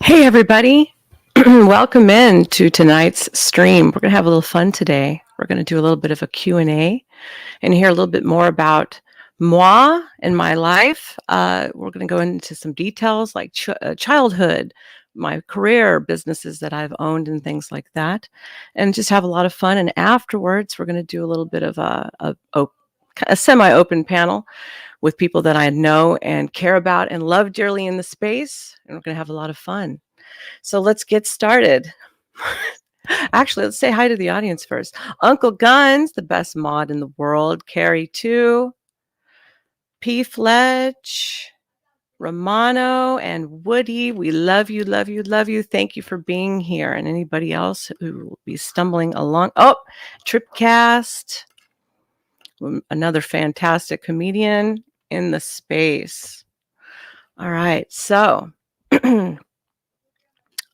Hey, everybody. Welcome in to tonight's stream. We're going to have a little fun today. We're going to do a little bit of a Q&A and hear a little bit more about moi and my life. We're going to go into some details like childhood, my career, businesses that I've owned and things like that, and just have a lot of fun. And afterwards, we're going to do a little bit of a semi-open panel with people that I know and care about and love dearly in the space. And we're going to have a lot of fun. So let's get started. Actually, let's say hi to the audience first. Uncle Guns, the best mod in the world. Carrie 2, P. Fletch, Romano, and Woody. We love you, love you, love you. Thank you for being here. And anybody else who will be stumbling along. Oh, Tripcast, another fantastic comedian in the space. All right, so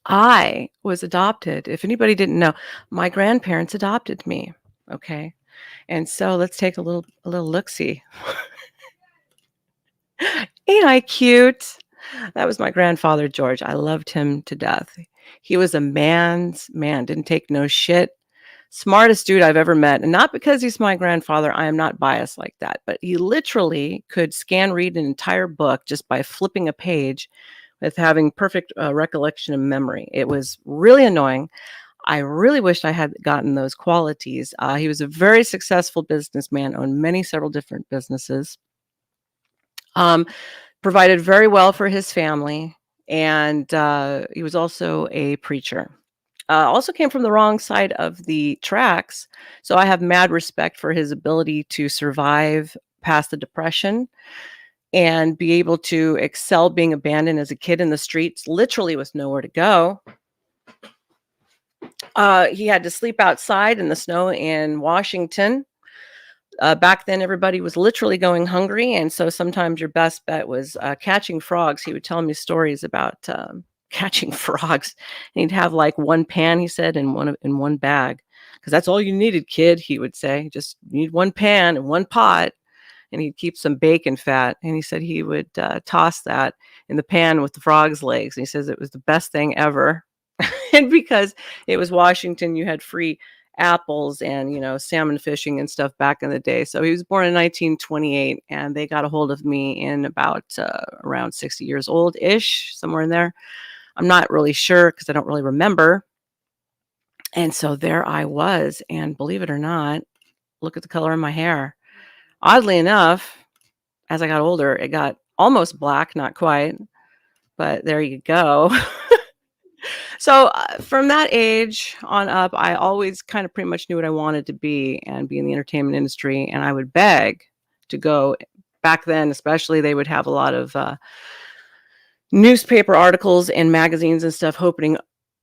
I was adopted. If anybody didn't know, my grandparents adopted me. Okay, and so let's take a little look-see. Ain't I cute? That was my grandfather, George. I loved him to death. He was a man's man. Didn't take no shit. Smartest dude I've ever met. And not because he's my grandfather. I am not biased like that. But he literally could read an entire book just by flipping a page with having perfect recollection and memory. It was really annoying. I really wished I had gotten those qualities. He was a very successful businessman, owned several different businesses, provided very well for his family, and he was also a preacher. Also came from the wrong side of the tracks, so I have mad respect for his ability to survive past the Depression and be able to excel being abandoned as a kid in the streets, literally with nowhere to go. He had to sleep outside in the snow in Washington. Back then, everybody was literally going hungry, and so sometimes your best bet was catching frogs. He would tell me stories about catching frogs, and he'd have like one pan, he said, in one bag, because that's all you needed, kid. He would say, just need one pan and one pot. And he'd keep some bacon fat. And he said he would toss that in the pan with the frog's legs. And he says it was the best thing ever. And because it was Washington, you had free apples and, salmon fishing and stuff back in the day. So he was born in 1928, and they got a hold of me in about around 60 years old-ish, somewhere in there. I'm not really sure because I don't really remember. And so there I was. And believe it or not, look at the color of my hair. Oddly enough, as I got older, it got almost black, not quite, but there you go. So from that age on up, I always kind of pretty much knew what I wanted to be and be in the entertainment industry. And I would beg to go. Back then, especially, they would have a lot of newspaper articles and magazines and stuff holding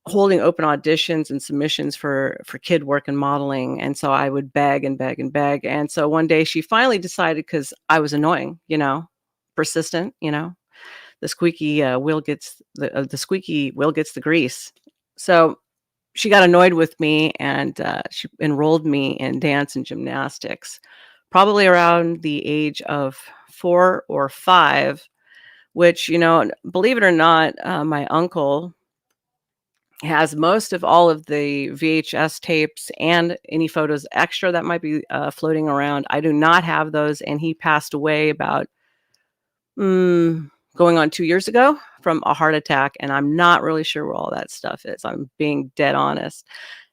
open auditions and submissions for kid work and modeling. And so I would beg and beg and beg. And so one day she finally decided, because I was annoying, persistent, the squeaky wheel gets the grease. So she got annoyed with me, and she enrolled me in dance and gymnastics, probably around the age of 4 or 5, which, believe it or not, my uncle has most of all of the VHS tapes and any photos extra that might be floating around. I do not have those, and he passed away about going on 2 years ago from a heart attack, and I'm not really sure where all that stuff is. I'm being dead honest.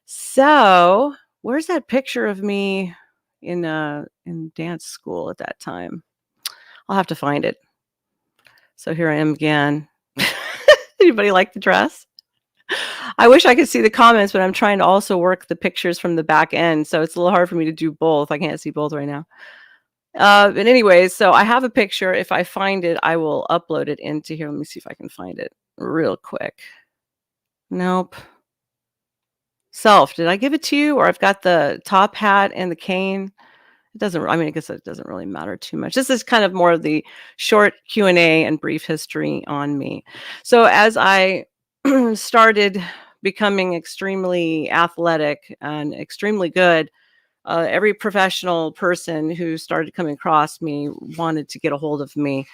So where's that picture of me in dance school at that time? I'll have to find it. So here I am again. Anybody like the dress? I wish I could see the comments, but I'm trying to also work the pictures from the back end, so it's a little hard for me to do both. I can't see both right now. But anyways, so I have a picture. If I find it, I will upload it into here. Let me see if I can find it real quick. Nope. Self, did I give it to you? Or I've got the top hat and the cane. It doesn't, I guess it doesn't really matter too much. This is kind of more of the short Q&A and brief history on me. So as I started becoming extremely athletic and extremely good, every professional person who started coming across me wanted to get a hold of me.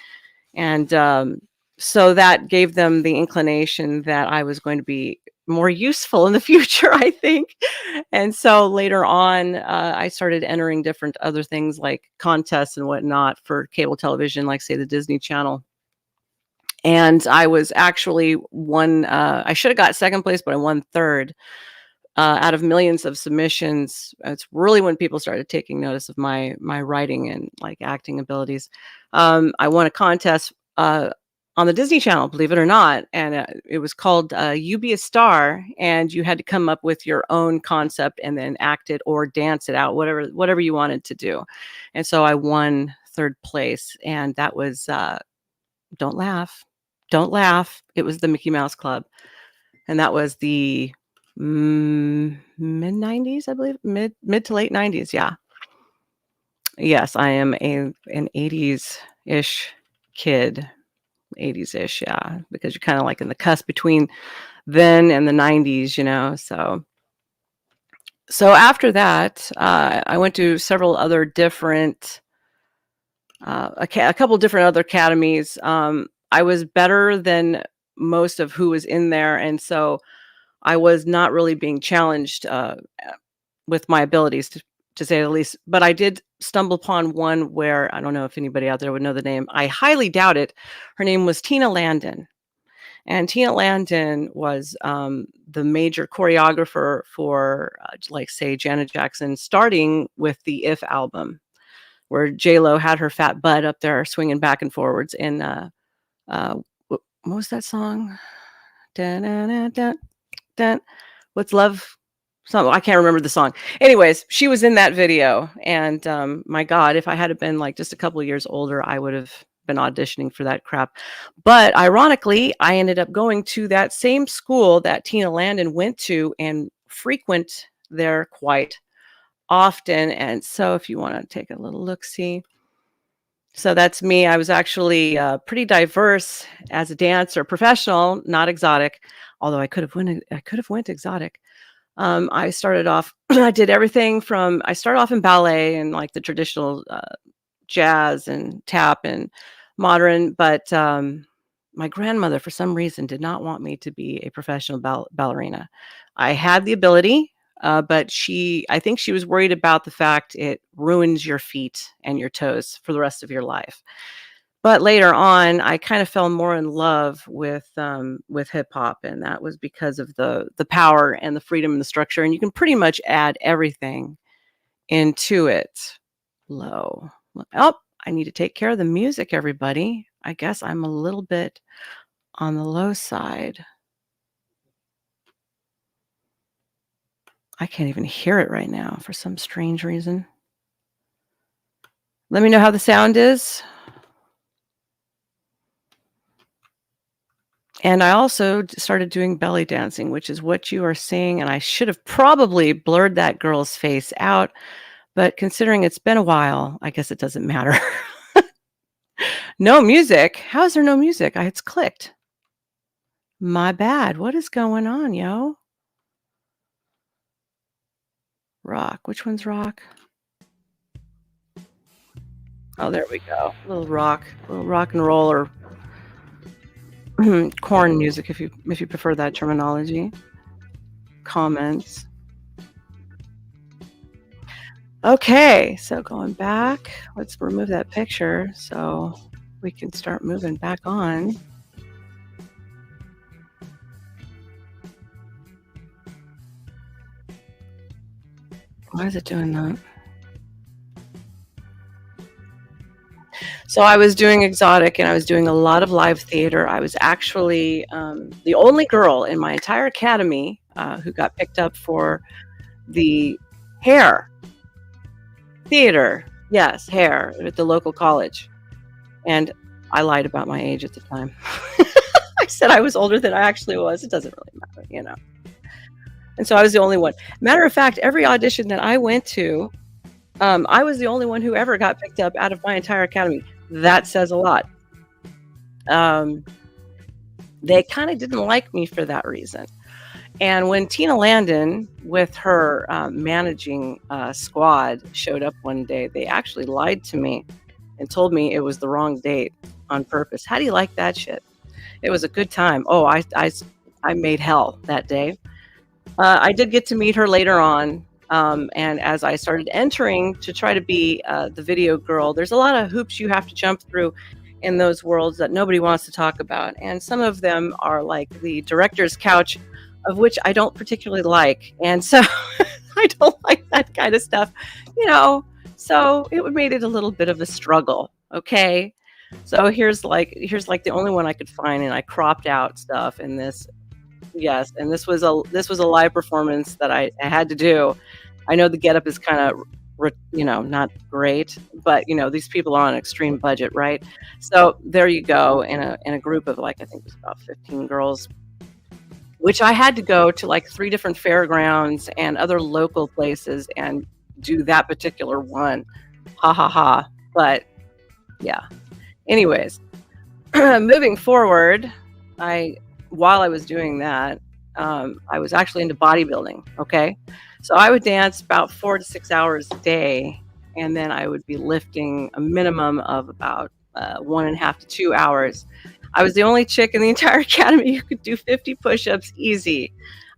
And So that gave them the inclination that I was going to be more useful in the future, I think. And so later on, I started entering different other things like contests and whatnot for cable television, like say the Disney Channel. And I was actually one, I should have got second place, but I won third out of millions of submissions. It's really when people started taking notice of my writing and like acting abilities. I won a contest on the Disney Channel, believe it or not, and it was called "You Be a Star," and you had to come up with your own concept and then act it or dance it out, whatever you wanted to do. And so I won third place, and that was don't laugh, don't laugh. It was the Mickey Mouse Club, and that was the mid 90s, I believe, mid to late 90s. Yeah. Yes, I am an 80s-ish kid. 80s-ish, yeah, because you're kind of like in the cusp between then and the 90s, so after that, I went to several other different a couple different other academies. I was better than most of who was in there, and so I was not really being challenged with my abilities, to say the least. But I did stumble upon one where I don't know if anybody out there would know the name. I highly doubt it. Her name was Tina Landon. And Tina Landon was the major choreographer for, like, say, Janet Jackson, starting with the If album, where J-Lo had her fat butt up there swinging back and forwards. And what was that song? Dun, dun, dun, dun, dun. What's love? Something I can't remember the song. Anyways, she was in that video, and my God, if I had been like just a couple of years older, I would have been auditioning for that crap. But ironically, I ended up going to that same school that Tina Landon went to and frequent there quite often. And so, if you want to take a little look, see. So that's me. I was actually pretty diverse as a dancer, professional, not exotic. Although I could have went exotic. I started off, I did everything from, I started off in ballet and like the traditional jazz and tap and modern, but my grandmother, for some reason, did not want me to be a professional ballerina. I had the ability, but I think she was worried about the fact it ruins your feet and your toes for the rest of your life. But later on, I kind of fell more in love with hip hop, and that was because of the power and the freedom and the structure, and you can pretty much add everything into it. Low. Oh, I need to take care of the music, everybody. I guess I'm a little bit on the low side. I can't even hear it right now for some strange reason. Let me know how the sound is. And I also started doing belly dancing, which is what you are seeing, and I should have probably blurred that girl's face out, but considering it's been a while, I guess it doesn't matter. No music? How is there no music? It's clicked. My bad. What is going on, yo? Rock. Which one's rock? Oh, there we go. A little rock and roll, or corn music, if you prefer that terminology. Comments. Okay, so going back, let's remove that picture so we can start moving back on. Why is it doing that? So I was doing exotic, and I was doing a lot of live theater. I was actually the only girl in my entire academy who got picked up for the hair theater. Yes, hair at the local college. And I lied about my age at the time. I said I was older than I actually was. It doesn't really matter. And so I was the only one. Matter of fact, every audition that I went to, I was the only one who ever got picked up out of my entire academy. That says a lot. They kind of didn't like me for that reason. And when Tina Landon, with her managing squad, showed up one day, they actually lied to me and told me it was the wrong date on purpose. How do you like that shit? It was a good time. Oh, I made hell that day. I did get to meet her later on. And as I started entering to try to be the video girl, there's a lot of hoops you have to jump through in those worlds that nobody wants to talk about. And some of them are like the director's couch, of which I don't particularly like. And so I don't like that kind of stuff, you know. So it made it a little bit of a struggle. Okay. So here's like the only one I could find, and I cropped out stuff in this. Yes, and this was a live performance that I had to do. I know the getup is kind of, not great, but these people are on an extreme budget, right? So there you go, in a group of, like, I think it was about 15 girls, which I had to go to like 3 different fairgrounds and other local places and do that particular one. Ha ha ha. But yeah. Anyways, moving forward, while I was doing that, I was actually into bodybuilding. Okay. So I would dance about 4 to 6 hours a day, and then I would be lifting a minimum of about 1.5 to 2 hours. I was the only chick in the entire academy who could do 50 push-ups easy.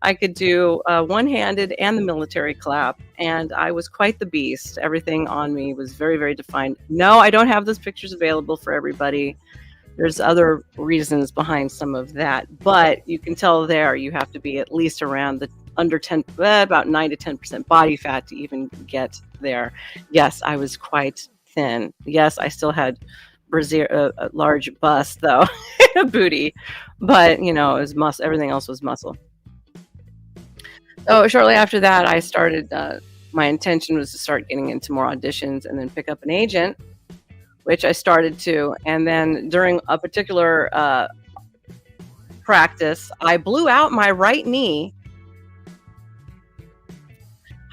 I could do one-handed and the military clap, and I was quite the beast. Everything on me was very, very defined. No, I don't have those pictures available for everybody. There's other reasons behind some of that, but you can tell there you have to be at least around the about 9 to 10% body fat to even get there. Yes, I was quite thin. Yes, I still had a large bust though, a booty, but it was muscle. Everything else was muscle. So shortly after that, I started. My intention was to start getting into more auditions and then pick up an agent, which I started to. And then during a particular practice, I blew out my right knee.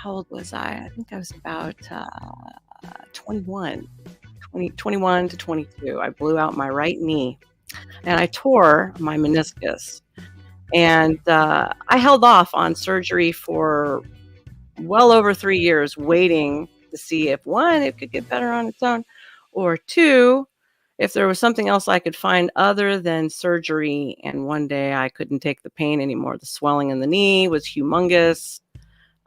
How old was I? I think I was about 21 to 22. I blew out my right knee, and I tore my meniscus. And I held off on surgery for well over 3 years, waiting to see if, 1, it could get better on its own, or 2, if there was something else I could find other than surgery. And one day I couldn't take the pain anymore. The swelling in the knee was humongous.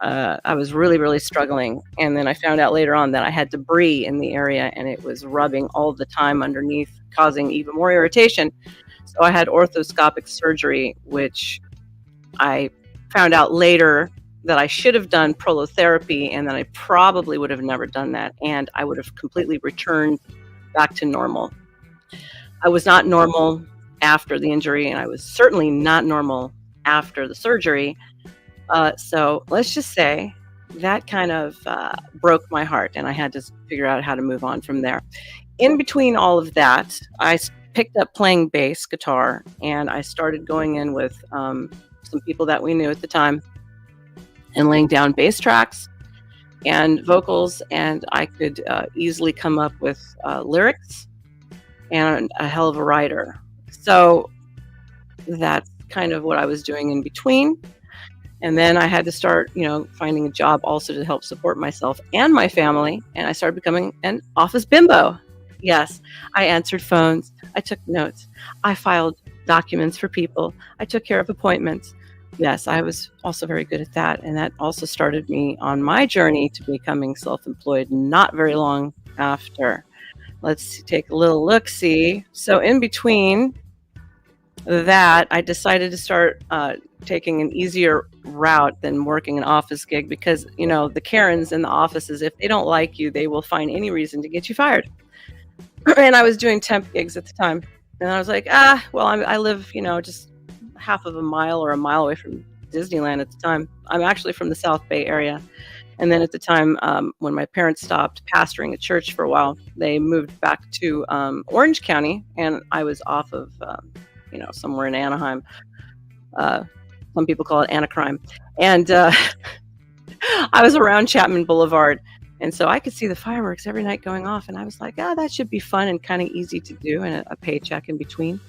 I was really, really struggling. And then I found out later on that I had debris in the area, and it was rubbing all the time underneath, causing even more irritation. So I had orthoscopic surgery, which I found out later that I should have done prolotherapy, and that I probably would have never done that, and I would have completely returned back to normal. I was not normal after the injury, and I was certainly not normal after the surgery. So let's just say that kind of broke my heart, and I had to figure out how to move on from there. In between all of that, I picked up playing bass guitar, and I started going in with some people that we knew at the time and laying down bass tracks and vocals, and I could easily come up with lyrics and a hell of a writer. So that's kind of what I was doing in between. And then I had to start, finding a job also to help support myself and my family. And I started becoming an office bimbo. Yes, I answered phones. I took notes. I filed documents for people. I took care of appointments. Yes, I was also very good at that. And that also started me on my journey to becoming self-employed not very long after. Let's take a little look-see. So in between that, I decided to start taking an easier route than working an office gig, because, the Karens in the offices, if they don't like you, they will find any reason to get you fired. And I was doing temp gigs at the time. And I was like, well, I live, just half of a mile or a mile away from Disneyland at the time. I'm actually from the South Bay area. And then at the time, when my parents stopped pastoring a church for a while, they moved back to Orange County, and I was off of, somewhere in Anaheim. Some people call it Anacrime. And I was around Chapman Boulevard. And so I could see the fireworks every night going off. And I was like, that should be fun and kind of easy to do, and a paycheck in between.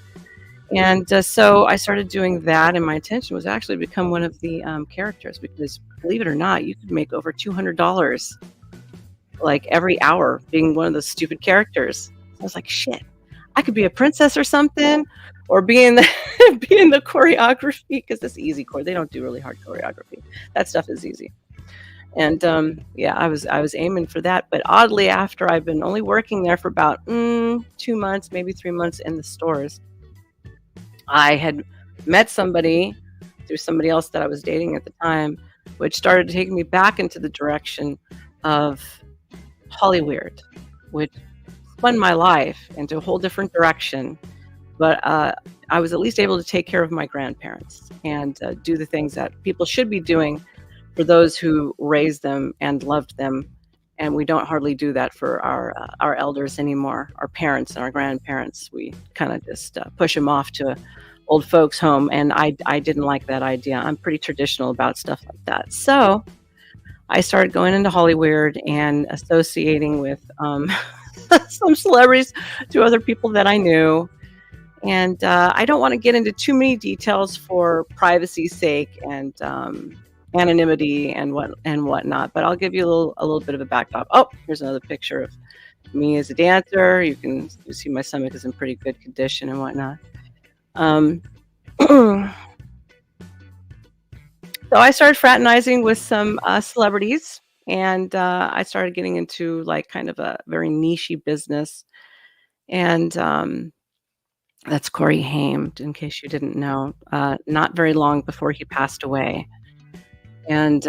And so I started doing that. And my intention was actually to become one of the characters, because, believe it or not, you could make over $200 like every hour being one of those stupid characters. I was like, shit, I could be a princess or something, or be in the be in the choreography because it's easy core. They don't do really hard choreography. That stuff is easy. And yeah, I was aiming for that. But oddly, after I've been only working there for about 2 months, maybe 3 months in the stores, I had met somebody through somebody else that I was dating at the time, which started taking me back into the direction of Hollyweird, which spun my life into a whole different direction. But I was at least able to take care of my grandparents and do the things that people should be doing for those who raised them and loved them. And we don't hardly do that for our elders anymore, our parents and our grandparents. We kind of just push them off to old folks' home, and I didn't like that idea. I'm pretty traditional about stuff like that. So I started going into Hollywood and associating with some celebrities to other people that I knew. And I don't want to get into too many details for privacy's sake and anonymity and whatnot. But I'll give you a little bit of a backdrop. Oh, here's another picture of me as a dancer. You see my stomach is in pretty good condition and whatnot. So I started fraternizing with some celebrities, and I started getting into like kind of a very niche-y business. And that's Corey Haim, in case you didn't know. Not very long before he passed away. And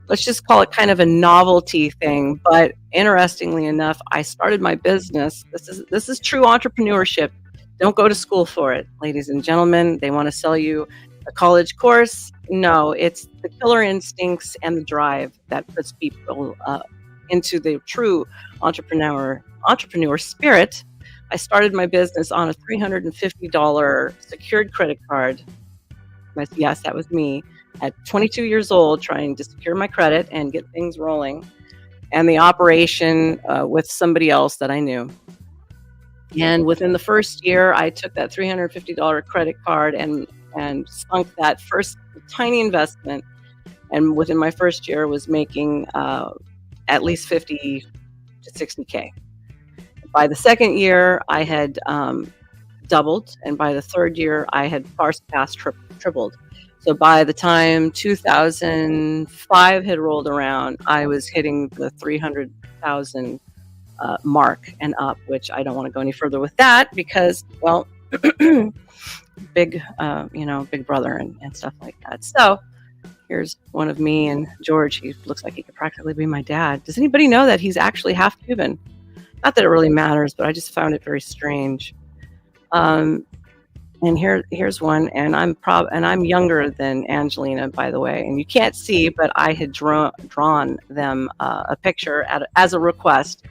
let's just call it kind of a novelty thing. But interestingly enough, I started my business. This is true entrepreneurship. Don't go to school for it, ladies and gentlemen. They want to sell you a college course. No, it's the killer instincts and the drive that puts people into the true entrepreneur spirit. I started my business on a $350 secured credit card. Yes, that was me at 22 years old, trying to secure my credit and get things rolling, and the operation with somebody else that I knew. And within the first year, I took that $350 credit card and sunk that first tiny investment. And within my first year, was making at least 50 to 60K. By the second year, I had doubled, and by the third year, I had far surpassed tripled. So by the time 2005 had rolled around, I was hitting the 300,000 mark and up, which I don't want to go any further with that because, well, big brother and stuff like that. So here's one of me and George. He looks like he could practically be my dad. Does anybody know that he's actually half Cuban? Not that it really matters, but I just found it very strange. And here's one, and I'm younger than Angelina, by the way. And you can't see, but I had drawn them a picture as a request,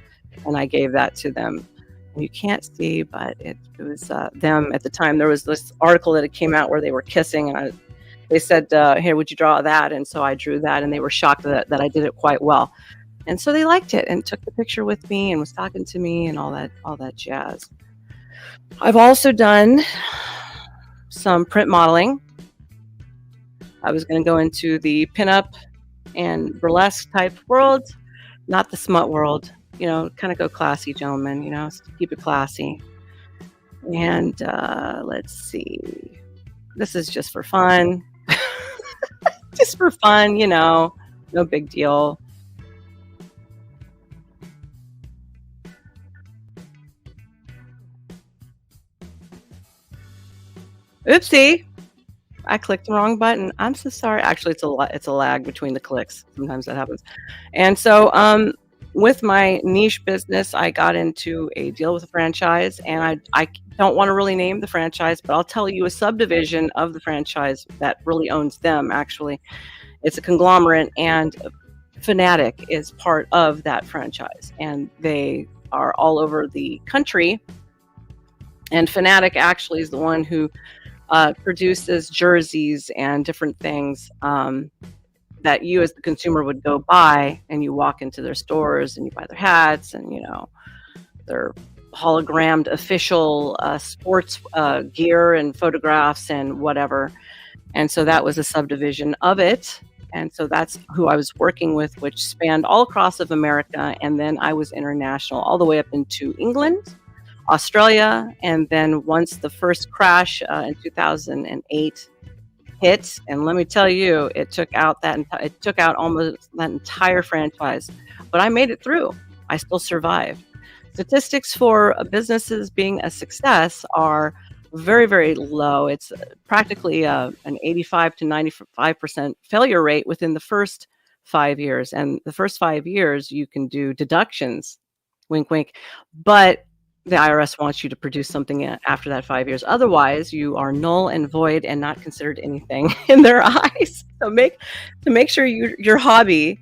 and I gave that to them. And you can't see, but it was them at the time. There was this article that it came out where they were kissing, and they said, "Here, would you draw that?" And so I drew that, and they were shocked that I did it quite well. And so they liked it and took the picture with me and was talking to me and all that jazz. I've also done some print modeling. I was going to go into the pinup and burlesque type world, not the smut world. Kind of go classy, gentlemen. Keep it classy. And let's see. This is just for fun. Just for fun, no big deal. Oopsie. I clicked the wrong button. I'm so sorry. Actually, it's a lag between the clicks. Sometimes that happens. And so with my niche business, I got into a deal with a franchise, and I don't want to really name the franchise, but I'll tell you a subdivision of the franchise that really owns them, actually. It's a conglomerate, and Fanatic is part of that franchise, and they are all over the country. And Fanatic actually is the one who produces jerseys and different things that you as the consumer would go buy, and you walk into their stores and you buy their hats and their hologrammed official sports gear and photographs and whatever. And so that was a subdivision of it. And so that's who I was working with, which spanned all across of America. And then I was international all the way up into England, Australia, and then once the first crash in 2008 hit, and let me tell you, it took out almost that entire franchise, but I made it through. I still survived. Statistics for businesses being a success are very, very low. It's practically an 85 to 95% failure rate within the first 5 years. And the first 5 years, you can do deductions, wink, wink, but the IRS wants you to produce something after that 5 years. Otherwise, you are null and void and not considered anything in their eyes. So make sure your hobby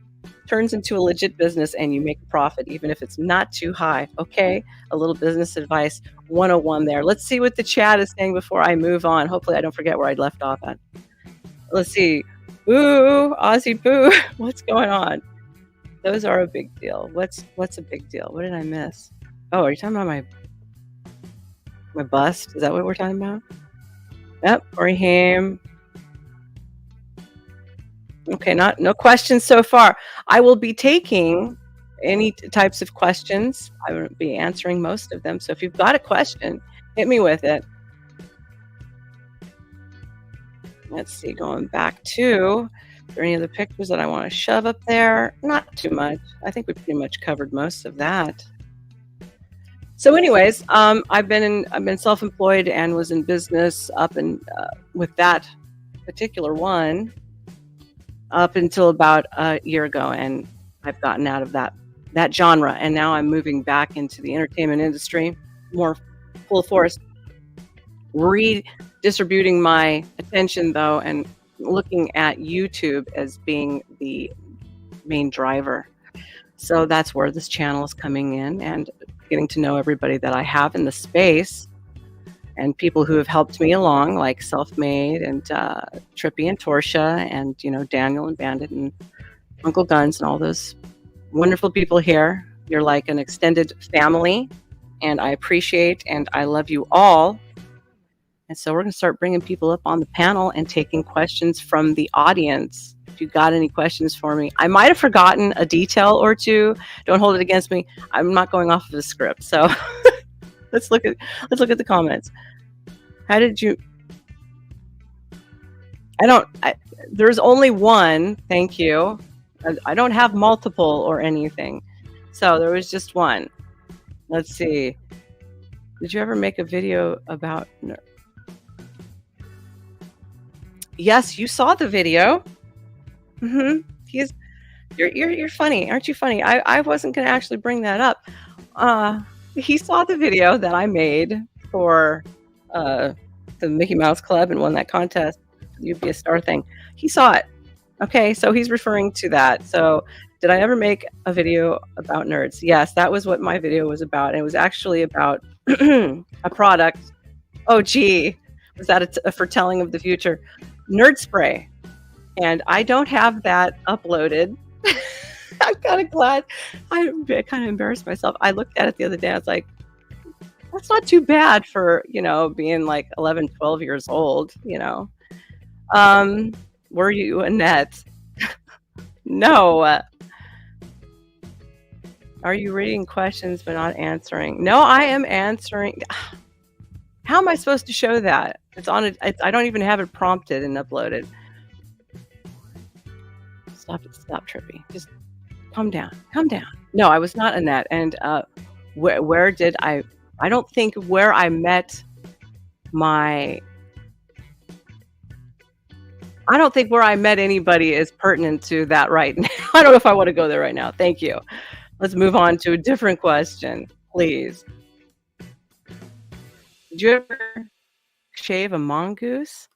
turns into a legit business and you make a profit, even if it's not too high. Okay, a little business advice 101 there. Let's see what the chat is saying before I move on. Hopefully, I don't forget where I left off at. Let's see. Boo, Aussie boo. What's going on? Those are a big deal. What's a big deal? What did I miss? Oh, are you talking about my bust? Is that what we're talking about? Yep, Raheem. Okay, no questions so far. I will be taking any types of questions. I will be answering most of them. So if you've got a question, hit me with it. Let's see, going back to, are there any other pictures that I want to shove up there? Not too much. I think we pretty much covered most of that. So anyways, I've been self-employed and was in business up and with that particular one up until about a year ago, and I've gotten out of that genre, and now I'm moving back into the entertainment industry, more full force, redistributing my attention though, and looking at YouTube as being the main driver. So that's where this channel is coming in, and getting to know everybody that I have in the space and people who have helped me along, like Self-Made and Trippy and Torsia and, Daniel and Bandit and Uncle Guns and all those wonderful people here. You're like an extended family, and I appreciate and I love you all. And so we're going to start bringing people up on the panel and taking questions from the audience. If you got any questions for me, I might have forgotten a detail or two. Don't hold it against me. I'm not going off of the script. So let's look at the comments. How did you? There's only one. Thank you. I don't have multiple or anything. So there was just one. Let's see. Did you ever make a video about? Yes, you saw the video. You're funny, aren't you funny? I wasn't going to actually bring that up. He saw the video that I made for the Mickey Mouse Club and won that contest, You'd Be a Star thing. He saw it. Okay, so he's referring to that. So did I ever make a video about nerds? Yes, that was what my video was about. It was actually about a product. Oh, gee, was that a foretelling of the future? Nerd spray. And I don't have that uploaded. I'm kind of glad. I kind of embarrassed myself. I looked at it the other day. I was like, that's not too bad for, being like 11, 12 years old, Were you Annette? No. Are you reading questions but not answering? No, I am answering. How am I supposed to show that? It's on it. I don't even have it prompted and uploaded. Stop, Trippy. Just calm down. No, I was not Annette. And where did I don't think where I met I don't think where I met anybody is pertinent to that right now. I don't know if I want to go there right now. Thank you. Let's move on to a different question, please. Did you ever shave a mongoose?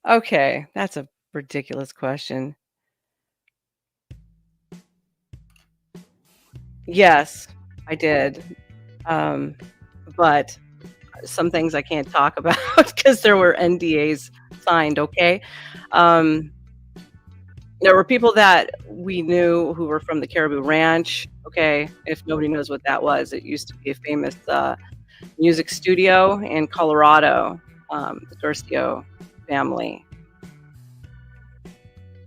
Okay, that's a ridiculous question. Yes, I did. But some things I can't talk about because there were NDAs signed, okay? There were people that we knew who were from the Caribou Ranch, okay? If nobody knows what that was, it used to be a famous music studio in Colorado, the Garcio family.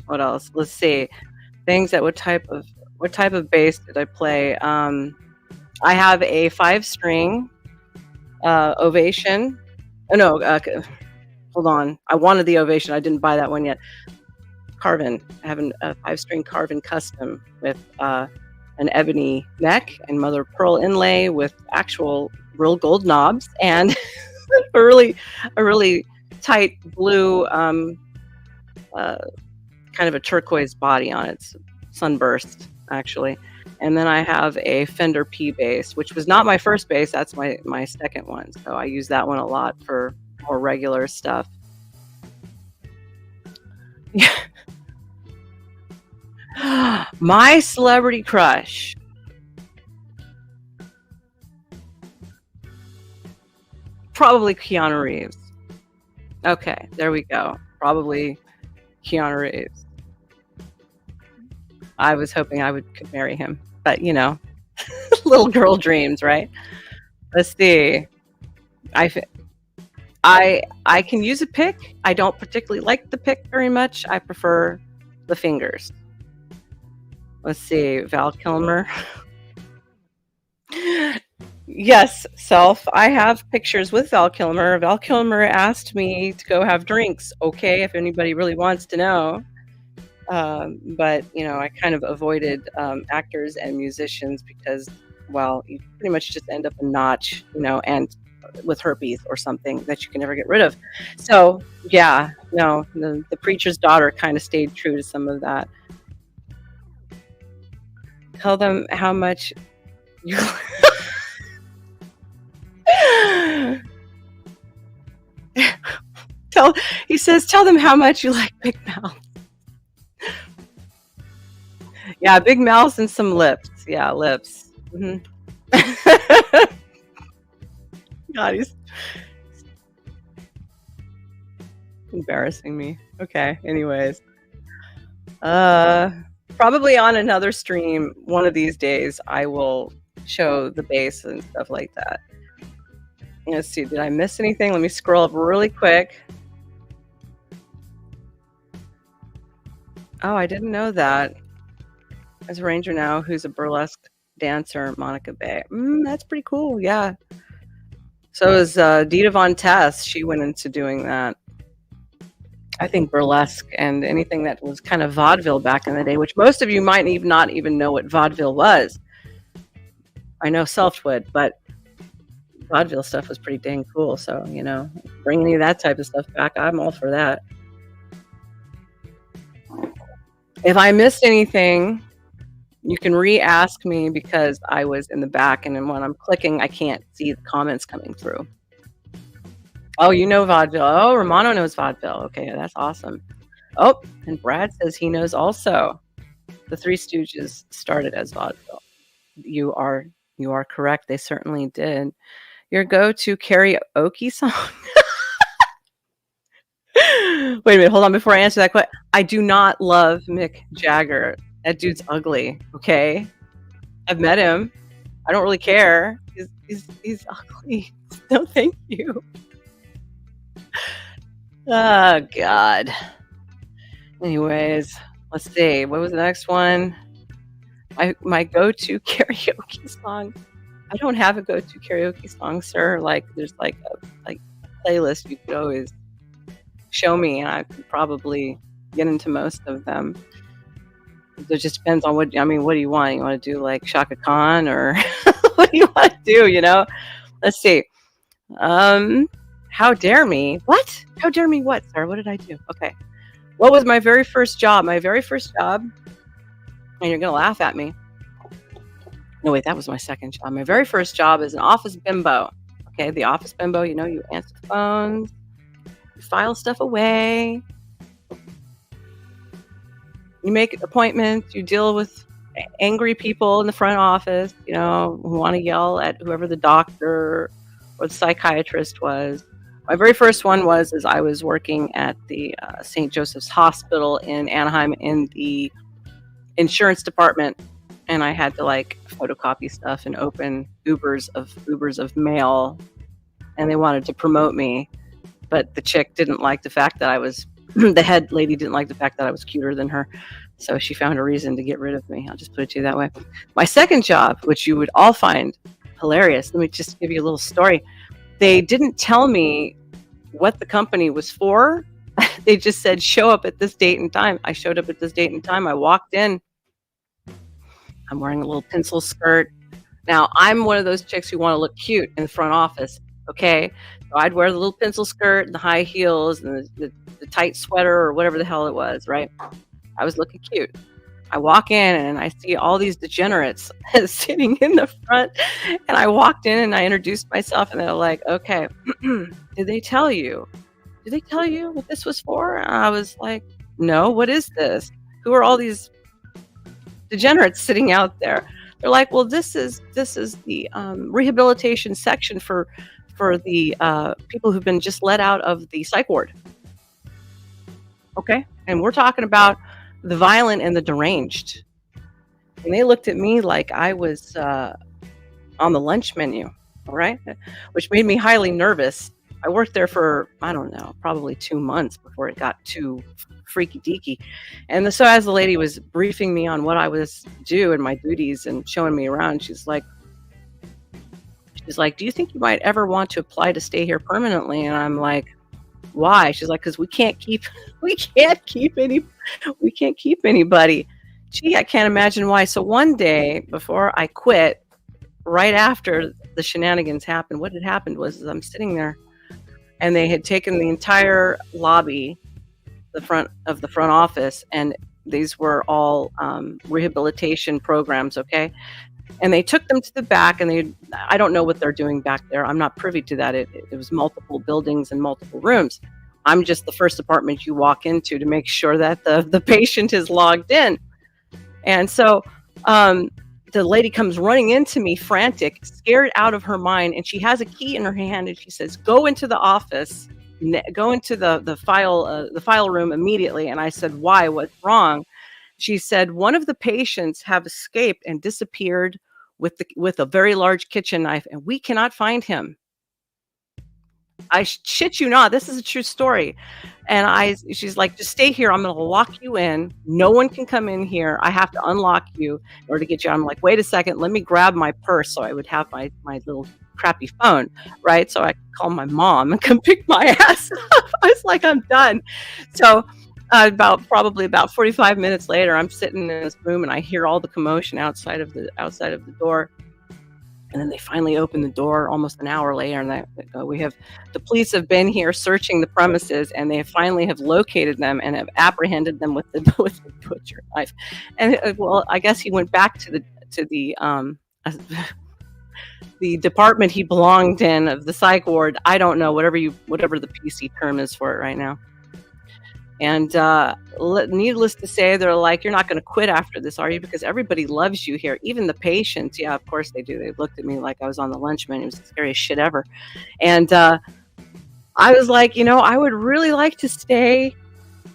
What else? Let's see. Things that what type of bass did I play? I have a 5-string Ovation. Oh no, hold on. I wanted the Ovation. I didn't buy that one yet. Carvin. I have a 5-string Carvin custom with an ebony neck and mother of pearl inlay with actual real gold knobs and a really tight blue kind of a turquoise body on it, sunburst actually. And then I have a Fender P bass, which was not my first bass. That's my second one. So I use that one a lot for more regular stuff. My celebrity crush. Probably Keanu Reeves. Okay, there we go. Probably Keanu Reeves. I was hoping I could marry him, but you know, little girl dreams, right? Let's see. I can use a pick. I don't particularly like the pick very much. I prefer the fingers. Let's see, Val Kilmer. Yes, self. I have pictures with Val Kilmer. Val Kilmer asked me to go have drinks. Okay, if anybody really wants to know. But you know, I kind of avoided actors and musicians because, well, you pretty much just end up a notch, you know, and with herpes or something that you can never get rid of. So yeah, no, the preacher's daughter kind of stayed true to some of that. Tell them how much you. He says, tell them how much you like Big Mouth. Yeah, big mouth and some lips. Yeah, lips. Mm-hmm. God, he's embarrassing me. Okay, anyways. Probably on another stream one of these days I will show the bass and stuff like that. Let's see, did I miss anything? Let me scroll up really quick. Oh, I didn't know that. As a ranger now, who's a burlesque dancer, Monica Bay. That's pretty cool, yeah. So is Dita Von Tess. She went into doing that. I think burlesque and anything that was kind of vaudeville back in the day, which most of you might not even know what vaudeville was. I know Self would, but vaudeville stuff was pretty dang cool. So, you know, bring any of that type of stuff back, I'm all for that. If I missed anything, you can re-ask me because I was in the back, and then when I'm clicking, I can't see the comments coming through. Oh, you know vaudeville. Oh, Romano knows vaudeville. Okay, that's awesome. Oh, and Brad says he knows also. The Three Stooges started as vaudeville. You are correct. They certainly did. Your go-to karaoke song? Wait a minute. Hold on. Before I answer that question, I do not love Mick Jagger. That dude's ugly. Okay, I've met him. I don't really care. He's ugly. No, thank you. Oh God. Anyways, let's see. What was the next one? My go-to karaoke song. I don't have a go-to karaoke song, sir. Like there's like a playlist you could always show me, and I could probably get into most of them. It just depends on what do you want? You want to do like Shaka Khan or what do you want to do? You know? Let's see. How dare me? What? How dare me? What, sir? What did I do? Okay. What was my very first job? My very first job, and you're gonna laugh at me. No, wait, that was my second job. My very first job is an office bimbo. Okay, the office bimbo. You know, you answer the phones, you file stuff away. You make appointments, you deal with angry people in the front office, you know, who want to yell at whoever the doctor or the psychiatrist was. My very first one was as I was working at the St. Joseph's Hospital in Anaheim in the insurance department, and I had to like photocopy stuff and open Ubers of mail, and they wanted to promote me, but the chick didn't like the fact that I was the head lady didn't like the fact that I was cuter than her. So she found a reason to get rid of me. I'll just put it to you that way. My second job, which you would all find hilarious, let me just give you a little story. They didn't tell me what the company was for. They just said, show up at this date and time. I showed up at this date and time. I walked in. I'm wearing a little pencil skirt. Now, I'm one of those chicks who want to look cute in the front office, okay? So I'd wear the little pencil skirt and the high heels and the tight sweater or whatever the hell it was, right? I was looking cute. I walk in and I see all these degenerates sitting in the front. And I walked in and I introduced myself and they're like, okay, did they tell you? Did they tell you what this was for? And I was like, no, what is this? Who are all these degenerates sitting out there? They're like, well, this is the rehabilitation section for the people who've been just let out of the psych ward. Okay, and we're talking about the violent and the deranged. And they looked at me like I was on the lunch menu, all right, which made me highly nervous. I worked there for, I don't know, probably 2 months before it got too freaky deaky. And so as the lady was briefing me on what I was to do and my duties and showing me around, she's like, do you think you might ever want to apply to stay here permanently? And I'm like, why? She's like, because we can't keep anybody. Gee, I can't imagine why. So one day before I quit, right after the shenanigans happened, what had happened was I'm sitting there and they had taken the entire lobby, the front office, and these were all rehabilitation programs, okay? And they took them to the back, and I don't know what they're doing back there. I'm not privy to that. It was multiple buildings and multiple rooms. I'm just the first apartment you walk into to make sure that the patient is logged in. And so the lady comes running into me, frantic, scared out of her mind, and she has a key in her hand, and she says, "Go into the office, go into the file room immediately." And I said, "Why? What's wrong?" She said, "One of the patients have escaped and disappeared with a very large kitchen knife, and we cannot find him." I shit you not. This is a true story. And she's like, "Just stay here. I'm going to lock you in. No one can come in here. I have to unlock you in order to get you." I'm like, "Wait a second. Let me grab my purse." So I would have my little crappy phone, right? So I could call my mom and come pick my ass up. I was like, I'm done. So probably about 45 minutes later, I'm sitting in this room and I hear all the commotion outside of the door. And then they finally open the door almost an hour later, and the police have been here searching the premises, and they finally have located them and have apprehended them with the butcher knife. And well, I guess he went back to the the department he belonged in of the psych ward. I don't know, whatever the PC term is for it right now. And needless to say, they're like, "You're not going to quit after this, are you? Because everybody loves you here, even the patients." Yeah, of course they do. They looked at me like I was on the lunch menu. It was the scariest shit ever. And I was like, I would really like to stay.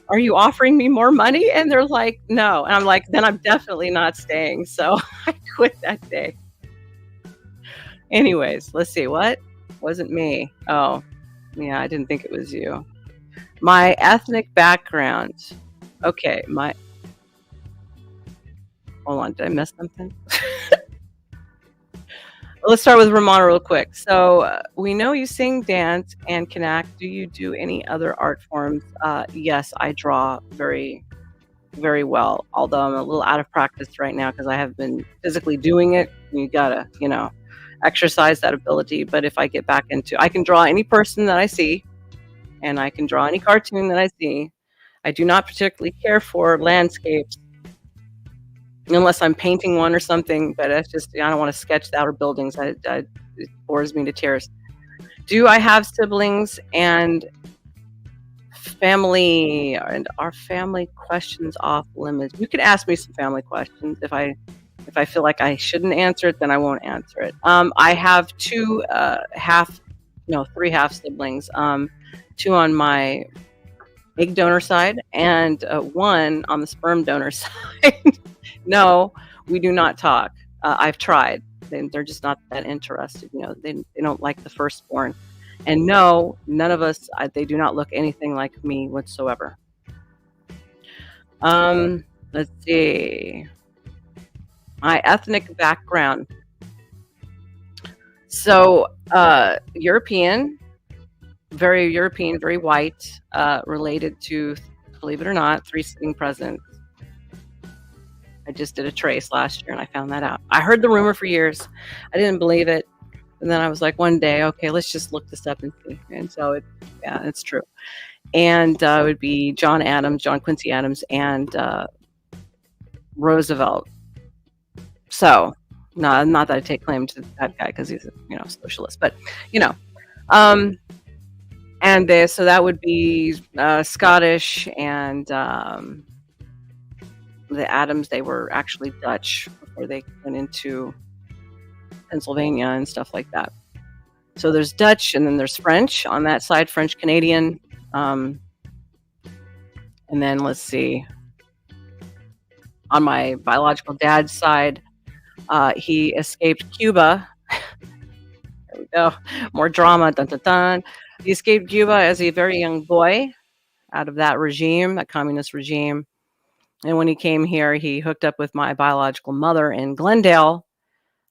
Are you offering me more money? And they're like, "No." And I'm like, then I'm definitely not staying. So I quit that day. Anyways, let's see. What? Wasn't me. Oh, yeah, I didn't think it was you. My ethnic background. Okay, hold on, did I miss something? Let's start with Ramona real quick. So we know you sing, dance, and can act. Do you do any other art forms? Yes, I draw very, very well, although I'm a little out of practice right now because I have been physically doing it. You gotta, exercise that ability. But if I get back I can draw any person that I see, and I can draw any cartoon that I see. I do not particularly care for landscapes unless I'm painting one or something, but that's just, I don't want to sketch the outer buildings. It bores me to tears. Do I have siblings and family, and are family questions off limits? You could ask me some family questions. If I feel like I shouldn't answer it, then I won't answer it. I have three half siblings. 2 on my egg donor side and 1 on the sperm donor side. No, we do not talk. I've tried. They're just not that interested. They don't like the firstborn. And no, none of us, they do not look anything like me whatsoever. Let's see. My ethnic background. So, European, very white, related to, believe it or not, 3 sitting presidents. I just did a trace last year and I found that out. I heard the rumor for years. I didn't believe it. And then I was like, one day, okay, let's just look this up and see. And so it's true. And it would be John Quincy Adams, and Roosevelt. So, no, not that I take claim to that guy because he's a socialist, but and so that would be Scottish, and the Adams, they were actually Dutch before they went into Pennsylvania and stuff like that. So there's Dutch, and then there's French on that side, French Canadian, and then let's see. On my biological dad's side, he escaped Cuba. There we go. More drama. Dun, dun, dun. He escaped Cuba as a very young boy out of that regime, that communist regime. And when he came here, he hooked up with my biological mother in Glendale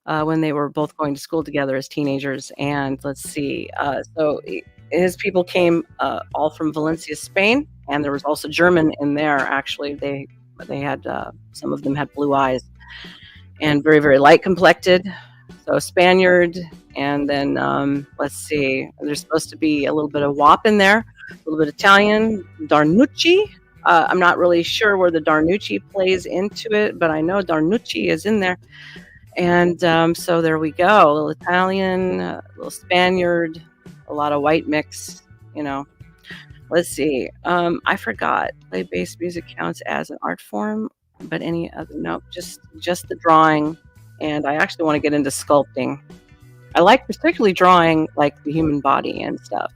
when they were both going to school together as teenagers. And let's see. So his people came all from Valencia, Spain. And there was also German in there, actually. They had, some of them had blue eyes and very, very light complected. So Spaniard. And then, let's see, there's supposed to be a little bit of WAP in there, a little bit Italian, Darnucci. I'm not really sure where the Darnucci plays into it, but I know Darnucci is in there. And so there we go. A little Italian, a little Spaniard, a lot of white mix, Let's see. I forgot. Play-based music counts as an art form, but any other? No, just the drawing. And I actually want to get into sculpting. I like particularly drawing like the human body and stuff.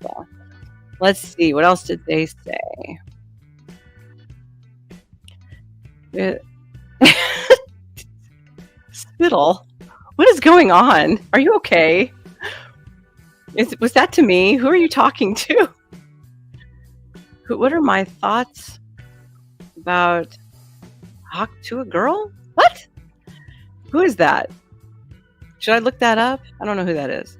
Let's see. What else did they say? Spittle. What is going on? Are you okay? Was that to me? Who are you talking to? What are my thoughts about talk to a girl? What? Who is that? Should I look that up? I don't know who that is.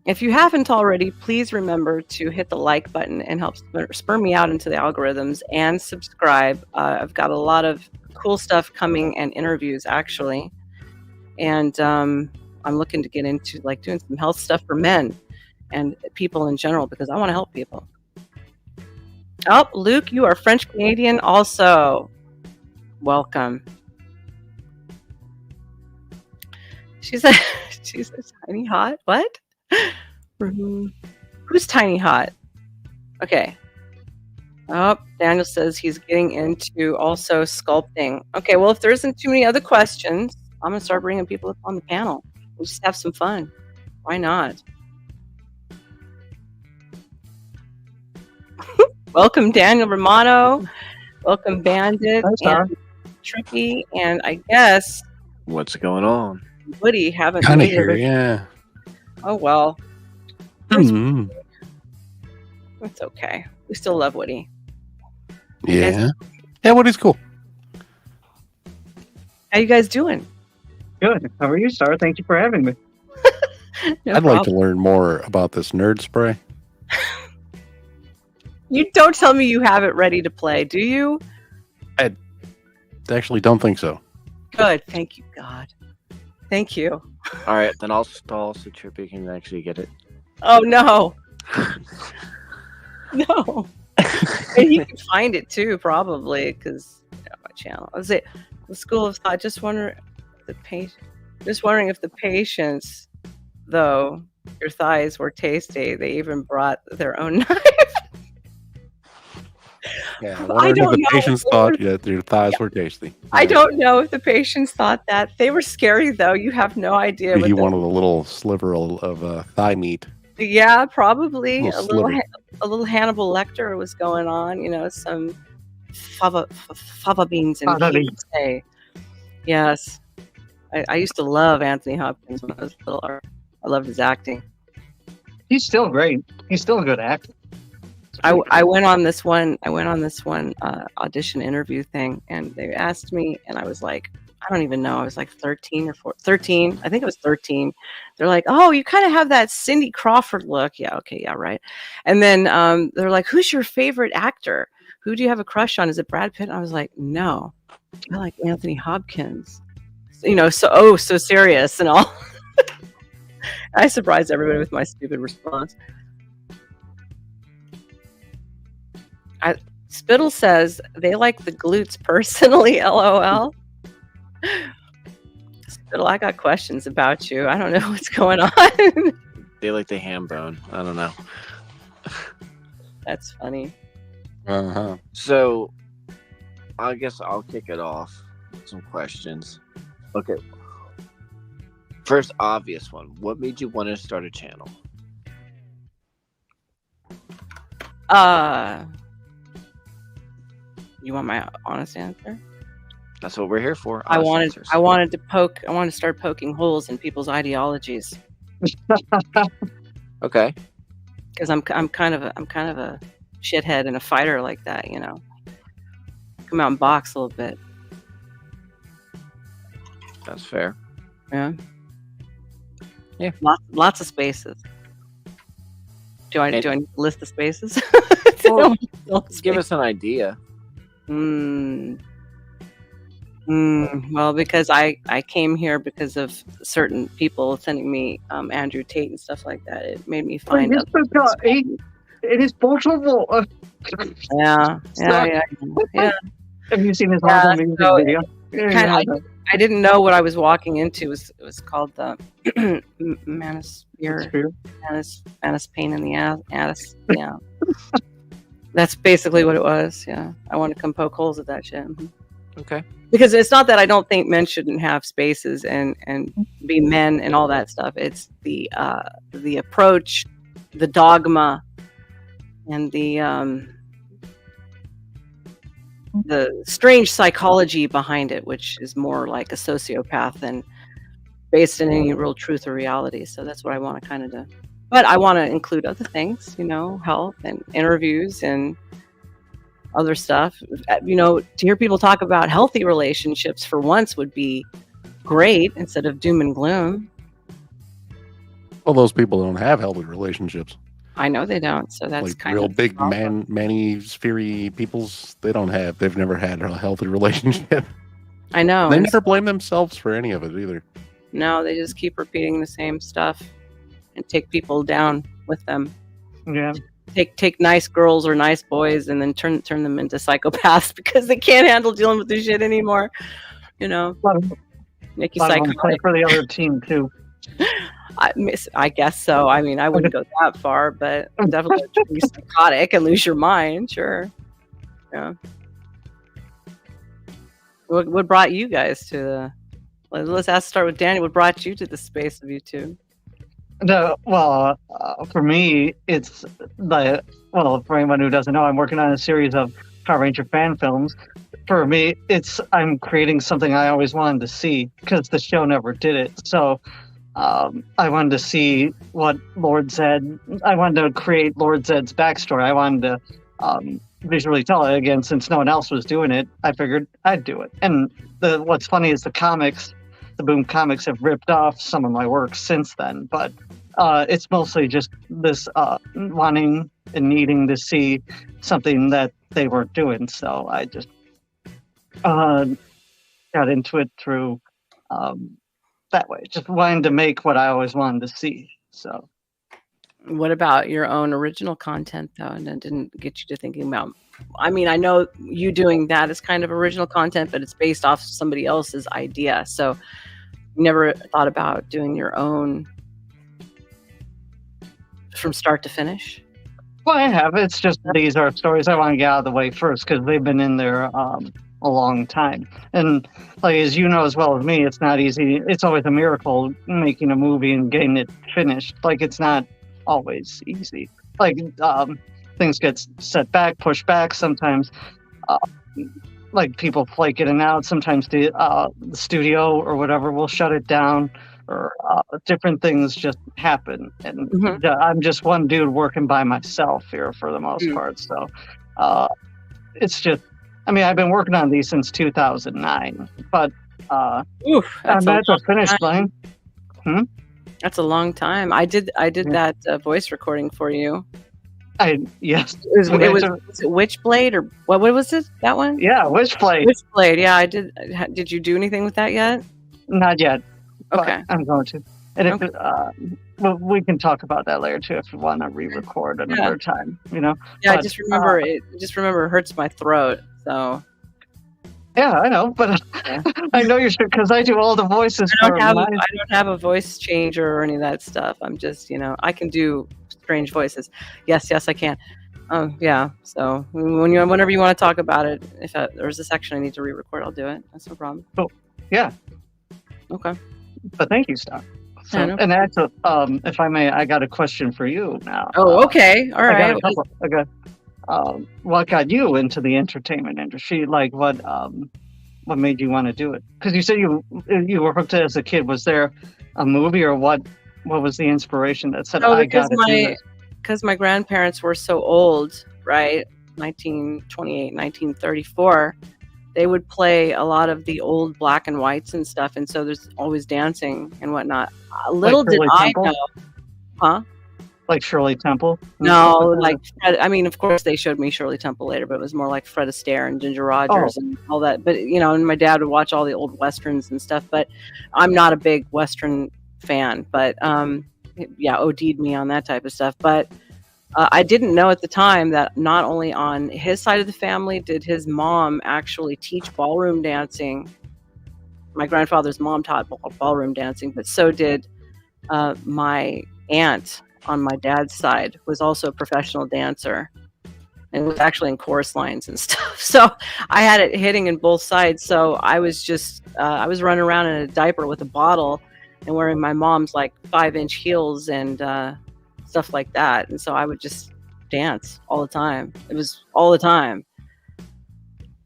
If you haven't already, please remember to hit the like button and help spur me out into the algorithms, and subscribe. I've got a lot of cool stuff coming, and interviews actually. And I'm looking to get into doing some health stuff for men and people in general, because I want to help people. Oh, Luke, you are French Canadian also. Welcome. She's a tiny hot. What? Who's tiny hot? Okay. Oh, Daniel says he's getting into also sculpting. Okay, well, if there isn't too many other questions, I'm going to start bringing people up on the panel. We'll just have some fun. Why not? Welcome, Daniel Romano. Welcome, Bandit. And Trippy. And I guess... What's going on? Woody, haven't kind of here, yeah. Oh, well. Mm-hmm. It's okay. We still love Woody. Yeah. Yeah, Woody's cool. How you guys doing? Good. How are you, Star? Thank you for having me. I'd like to learn more about this nerd spray. You don't tell me you have it ready to play, do you? I actually don't think so. Good. Thank you, God. Thank you. All right, then I'll stall so Trippy can actually get it. Oh, no. No. And you can find it, too, probably, because my channel. I was at the School of Thought. Just wondering if the patients, though, your thighs were tasty. They even brought their own knife. Yeah, I wonder if the patients thought their thighs were tasty. I don't know if the patients thought that. They were scary, though. You have no idea. You wanted a little sliver of thigh meat. Yeah, probably. A little Hannibal Lecter was going on. Some fava beans and say. Yes. I used to love Anthony Hopkins when I was little. I loved his acting. He's still great. He's still a good actor. I went on this one audition interview thing, and they asked me, and I was like, I don't even know. I was like 13 or 13. I think it was 13. They're like, oh, you kind of have that Cindy Crawford look. Yeah, okay, yeah, right. And then they're like, who's your favorite actor? Who do you have a crush on? Is it Brad Pitt? And I was like, no, I like Anthony Hopkins. So serious and all. I surprised everybody with my stupid response. Spittle says they like the glutes personally, LOL. Spittle, I got questions about you. I don't know what's going on. They like the ham bone. I don't know. That's funny. Uh-huh. So, I guess I'll kick it off with some questions. Okay. First obvious one. What made you want to start a channel? You want my honest answer? That's what we're here for. I wanted to start poking holes in people's ideologies. Okay. Because I'm kind of a shithead and a fighter like that, Come out and box a little bit. That's fair. Yeah. Yeah. Lots of spaces. Do I need to list the spaces? Well, give us an idea. Well, because I came here because of certain people sending me Andrew Tate and stuff like that. It made me find out. It is possible. Yeah. Have you seen his whole music video? I didn't know what I was walking into. It was called the Manosphere. Manis pain in the ass. Yeah. That's basically what it was. Yeah. I want to come poke holes at that shit. Okay. Because it's not that I don't think men shouldn't have spaces and be men and all that stuff. It's the approach, the dogma, and the strange psychology behind it, which is more like a sociopath than based in any real truth or reality. So that's what I want to kind of do. But I want to include other things, health and interviews and other stuff. To hear people talk about healthy relationships for once would be great instead of doom and gloom. Well, those people don't have healthy relationships. I know they don't. So that's like kind real of big many-sphery peoples. They've never had a healthy relationship. I know. They never blame themselves for any of it either. No, they just keep repeating the same stuff and take people down with them. Yeah. Take nice girls or nice boys and then turn them into psychopaths because they can't handle dealing with this shit anymore. Make you psychotic for the other team too. I guess so. I mean, I wouldn't go that far, but definitely be psychotic and lose your mind. Sure. Yeah. What brought you guys to the? Let's start with Danny. What brought you to the space of YouTube? For me, it's for anyone who doesn't know, I'm working on a series of Power Ranger fan films. For me, I'm creating something I always wanted to see because the show never did it. So I wanted to see what Lord Zed. I wanted to create Lord Zed's backstory. I wanted to visually tell it again, since no one else was doing it. I figured I'd do it. And what's funny is the Boom Comics have ripped off some of my work since then, but it's mostly just this wanting and needing to see something that they weren't doing. So I just got into it through that way, just wanting to make what I always wanted to see. So, what about your own original content though? And it didn't get you to thinking about? I mean, I know you doing that is kind of original content, but it's based off somebody else's idea. So, you never thought about doing your own from start to finish? Well, I have. It's just these are stories I want to get out of the way first because they've been in there a long time. And like as you know as well as me, it's not easy. It's always a miracle making a movie and getting it finished. Like it's not always easy. Like things get set back, pushed back. Sometimes like people flake in and out. Sometimes the studio or whatever will shut it down. or different things just happen, and Mhm. I'm just one dude working by myself here for the most Mm. part. So it's just, I mean, I've been working on these since 2009, but Oof, that's I'm a at the long finish time. line. Hmm? That's a long time. I did Yeah. that voice recording for you. Yes, It we had was to, was it Witchblade or what was it? That one? yeah, Witchblade. Witchblade. Yeah, I did. Did you do anything with that yet? Not yet, but Okay. I'm going to. And if Okay. well, we can talk about that later too if you want to re-record Yeah. another time, you know. Yeah, I But just remember it. Just remember it hurts my throat. So yeah, I know, but yeah. I know you should because I do all the voices I don't for have my. I don't have a voice changer or any of that stuff. I'm just, I can do strange voices. Yes, yes, I can. Yeah. So whenever you want to talk about it, if there's a section I need to re-record, I'll do it. That's no problem. Yeah, Okay. but thank you, Star. So, Yeah, no and that's if I may, I got a question for you now. Oh, okay. All I got right. a couple. I got. What got you into the entertainment industry? Like, what made you want to do it? Because you said you were hooked as a kid. Was there a movie or what? What was the inspiration that said Oh, I got to do this? because my grandparents were so old, right? 1928, 1934. They would play a lot of the old black and whites and stuff, and so there's always dancing and whatnot. Like Little did Shirley I Temple? know, huh? Like Shirley Temple? and No, stuff like I mean, of course they showed me Shirley Temple later, but it was more like Fred Astaire and Ginger Rogers and all that. But and my dad would watch all the old westerns and stuff. But I'm not a big western fan. But yeah, OD'd me on that type of stuff. But I didn't know at the time that not only on his side of the family did his mom actually teach ballroom dancing. My grandfather's mom taught ballroom dancing, but so did my aunt on my dad's side was also a professional dancer and was actually in chorus lines and stuff. So I had it hitting in both sides. So I was just I was running around in a diaper with a bottle and wearing my mom's like 5-inch heels and stuff like that. And so I would just dance all the time. It was all the time.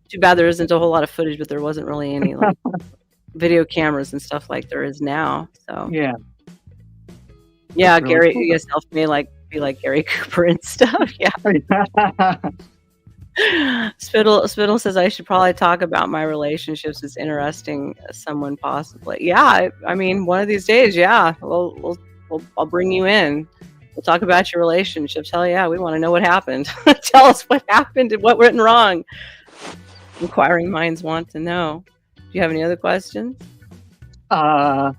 Too bad there isn't a whole lot of footage, but there wasn't really any like video cameras and stuff like there is now. So Yeah. yeah, That's really Gary, cool. yourself may be like Gary Cooper and stuff. Yeah. Spittle says I should probably talk about my relationships. It's interesting, someone possibly. Yeah, I mean, one of these days, yeah, I'll bring you in. We'll talk about your relationships. Hell yeah, we want to know what happened. Tell us what happened and what went wrong. Inquiring minds want to know. Do you have any other questions? Well,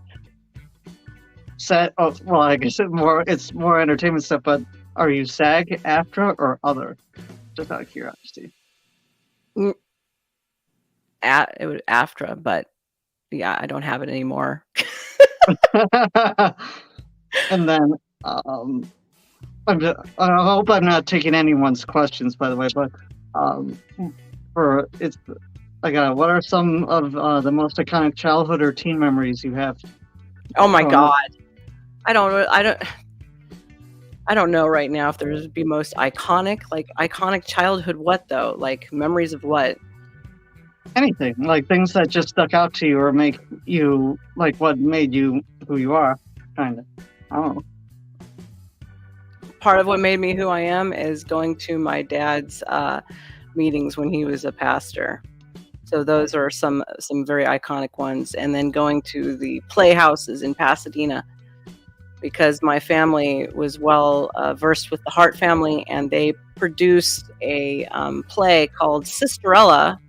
I guess it's more entertainment stuff, but are you SAG, AFTRA, or other? Just out of curiosity. It was AFTRA, but yeah, I don't have it anymore. And then I hope I'm not taking anyone's questions, by the way, but what are some of the most iconic childhood or teen memories you have? Oh my growing God. up? I don't know right now if there's be most iconic childhood what though? Like memories of what? Anything, like things that just stuck out to you or make you like what made you who you are, kind of. I don't know. Part of what made me who I am is going to my dad's meetings when he was a pastor. So those are some very iconic ones. And then going to the playhouses in Pasadena because my family was well versed with the Hart family, and they produced a play called Sisterella,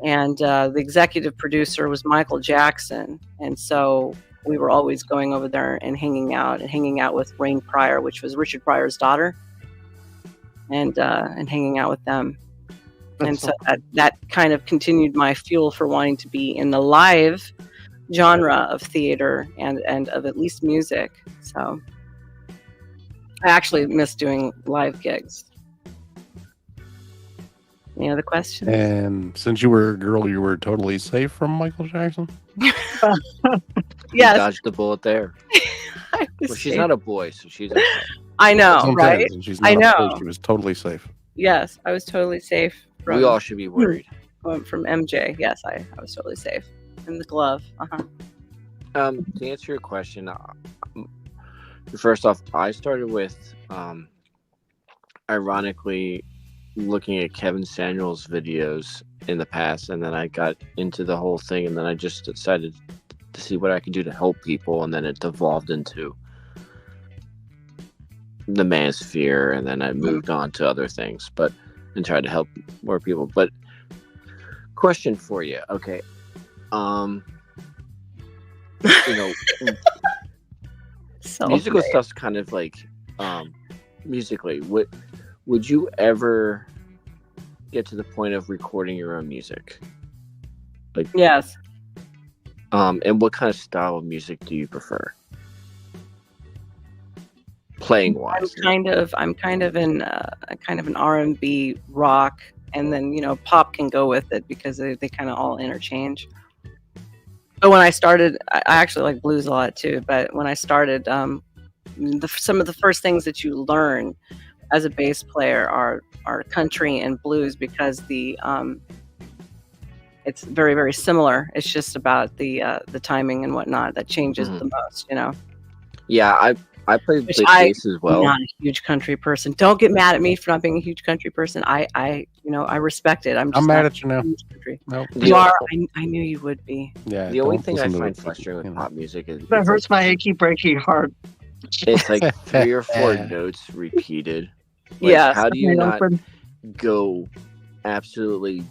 and the executive producer was Michael Jackson. And so we were always going over there and hanging out with Rain Pryor, which was Richard Pryor's daughter, and hanging out with them. And so that kind of continued my fuel for wanting to be in the live genre of theater and of at least music. So I actually miss doing live gigs. Any other questions? And since you were a girl, you were totally safe from Michael Jackson? Yes. Dodged the bullet there. Well, she's not a boy, so she's okay. I know, right? She's not I know. A boy, she was totally safe. Yes, I was totally safe. We all should be worried. From MJ. Yes, I was totally safe. In the glove. To answer your question, first off, I started with, ironically, looking at Kevin Samuels videos in the past, and then I got into the whole thing, and then I just decided to see what I could do to help people, and then it devolved into the manosphere, and then I moved on to other things, and tried to help more people. But question for you, okay, you know, So musical stuff's kind of like, musically, would you ever get to the point of recording your own music? Like, yes. and what kind of style of music do you prefer? Playing wise. I'm kind of an R&B rock, and then pop can go with it because they kind of all interchange. But when I started, I actually like blues a lot too. But when I started, some of the first things that you learn as a bass player are country and blues, because it's very, very similar. It's just about the timing and whatnot that changes the most. Yeah, I play Which bass as well. I'm not a huge country person. Don't get mad at me for not being a huge country person. I respect it. I'm mad at you now. Country. Nope. You are. I knew you would be. Yeah. The only don't thing I listen to find it, frustrating with pop music is That hurts my achy breaky heart. it's like 3 or 4 notes repeated. Like, Yes. how do you And not open- go absolutely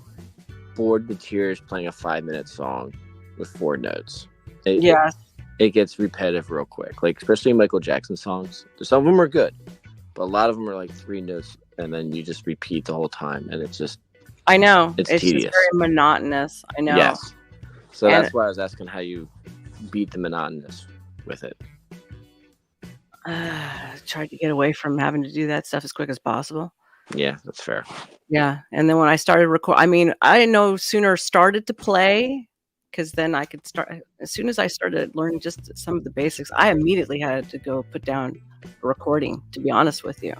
bored to tears playing a 5-minute song with 4 notes? Yes. It gets repetitive real quick. Like, especially Michael Jackson songs. Some of them are good, but a lot of them are like 3 notes, and then you just repeat the whole time, and it's just, I know. It's Just tedious. very monotonous. I know. yes. So And- that's why I was asking how you beat the monotonous with it. Tried to get away from having to do that stuff as quick as possible. Yeah, that's fair. Yeah. And then when I started I no sooner started to play, because then I could start. As soon as I started learning just some of the basics, I immediately had to go put down a recording, to be honest with you.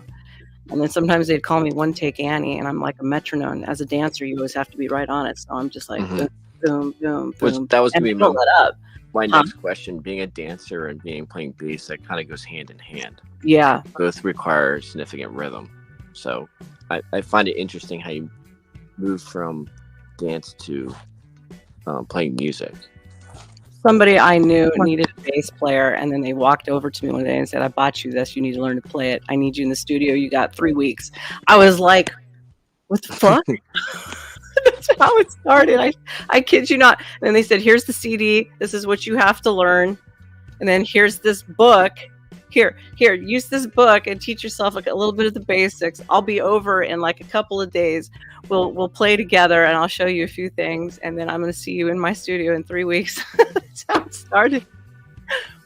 And then sometimes they'd call me One Take Annie, and I'm like a metronome. As a dancer, you always have to be right on it. So I'm just like, Mhm. boom, boom, Which boom. that was And gonna be don't let up. my next question. Being a dancer and playing bass, that kind of goes hand in hand. Yeah. Both require significant rhythm. So I find it interesting how you move from dance to playing music. Somebody I knew needed a bass player, and then they walked over to me one day and said, "I bought you this. You need to learn to play it. I need you in the studio. You got 3 weeks." I was like, "What the fuck?" That's how it started. I kid you not. And then they said, "Here's the CD. This is what you have to learn. And then here's this book. Here, use this book and teach yourself like a little bit of the basics. I'll be over in like a couple of days. We'll play together, and I'll show you a few things, and then I'm going to see you in my studio in 3 weeks." That's how it started.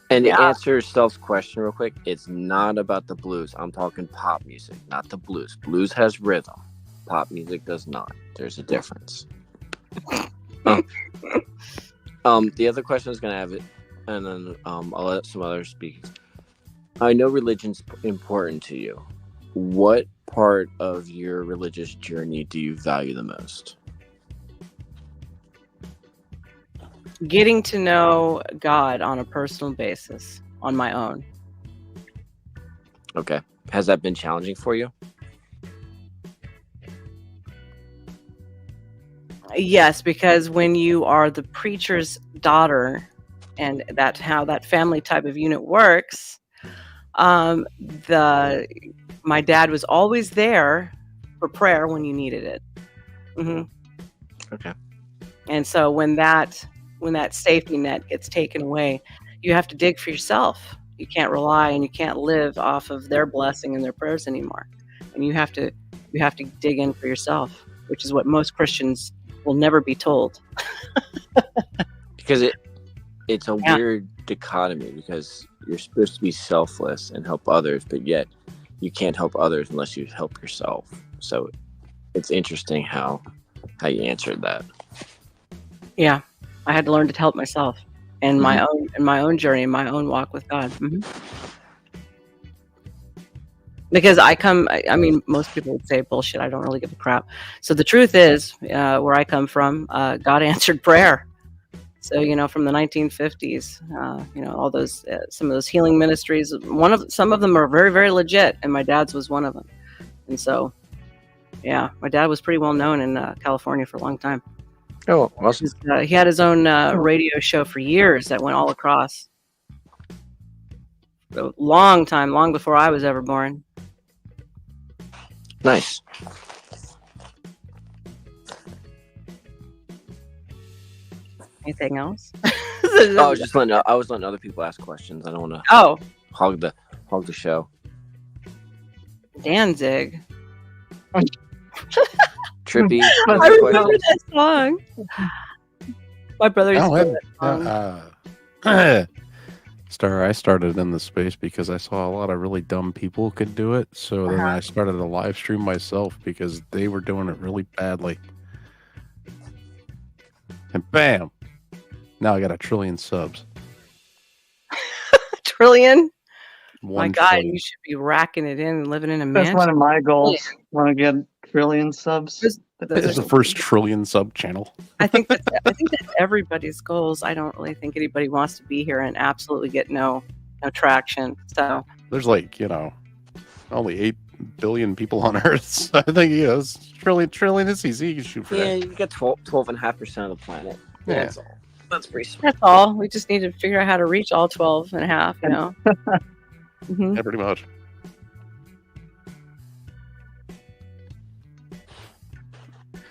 And Yeah. to answer Steph's question real quick, it's not about the blues. I'm talking pop music, not the blues. Blues has rhythm. Pop music does not. There's a difference. The other question I was going to have it, and then I'll let some others speak. I know religion's important to you. What part of your religious journey do you value the most? Getting to know God on a personal basis on my own. Okay. Has that been challenging for you? Yes, because when you are the preacher's daughter, and that's how that family type of unit works, my dad was always there for prayer when you needed it. Hmm. Okay. And so when that safety net gets taken away, you have to dig for yourself. You can't rely and you can't live off of their blessing and their prayers anymore. And you have to dig in for yourself, which is what most Christians will never be told. Because it's a weird dichotomy, because you're supposed to be selfless and help others, but yet you can't help others unless you help yourself. So it's interesting how you answered that. Yeah, I had to learn to help myself in my own journey, in my own walk with God. Because I mean, most people would say bullshit. I don't really give a crap. So the truth is, where I come from, God answered prayer. So, from the 1950s, all those, some of those healing ministries, some of them are very, very legit. And my dad's was one of them. And so, yeah, my dad was pretty well known in California for a long time. Oh, awesome. He had his own radio show for years that went all across. A long time, long before I was ever born. Nice. Anything else? I was letting other people ask questions. I don't want to hog the show. Danzig. Trippy. I remember that song. My brother used to play that song. Star, I started in the space because I saw a lot of really dumb people could do it. So then I started a live stream myself because they were doing it really badly. And bam! Now I got 1 trillion subs. Trillion? My 1 God, trillion. you should be racking it in and living in a That's mansion. one of my goals. Want to get 1 trillion subs. It's the first 1 trillion sub channel. I think that's everybody's goals. I don't really think anybody wants to be here and absolutely get no traction. So There's only 8 billion people on Earth. So I think it's trillion is easy. You can shoot for Yeah, that. you get 12.5% of the planet. Yeah. That's all. That's pretty smart. that's all. We just need to figure out how to reach all 12 and a half, Mhm. Yeah, pretty much.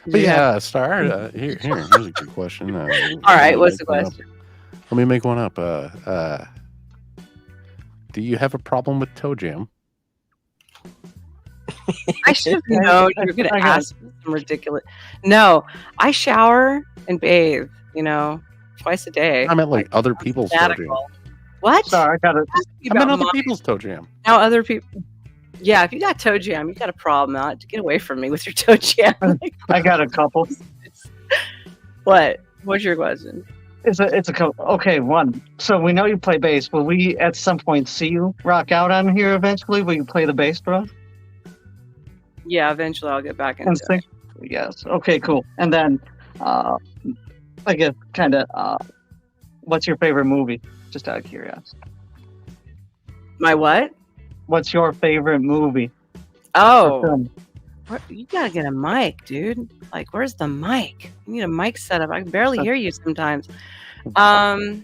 But yeah, Star, here's a good question. All right, what's the question? Let me make one up. Do you have a problem with toe jam? I should have known you were going to ask some ridiculous. No, I shower and bathe, twice a day. I meant like other people's toe jam. Fanatical. What? Sorry, I got it. I meant other people's toe jam. Now other people. Yeah, if you got toe jam, you got a problem. Get away from me with your toe jam. I got a couple. What? What's your question? It's a couple. Okay, one. So we know you play bass. Will we at some point see you rock out on here eventually? Will you play the bass for us? Yeah, eventually I'll get back into And sing? Yes. Okay, cool. And then, I guess, kind of, what's your favorite movie? Just out of curiosity. My what? What's your favorite movie? Oh, you gotta get a mic, dude. Like, where's the mic? You need a mic setup. I can barely hear you sometimes. I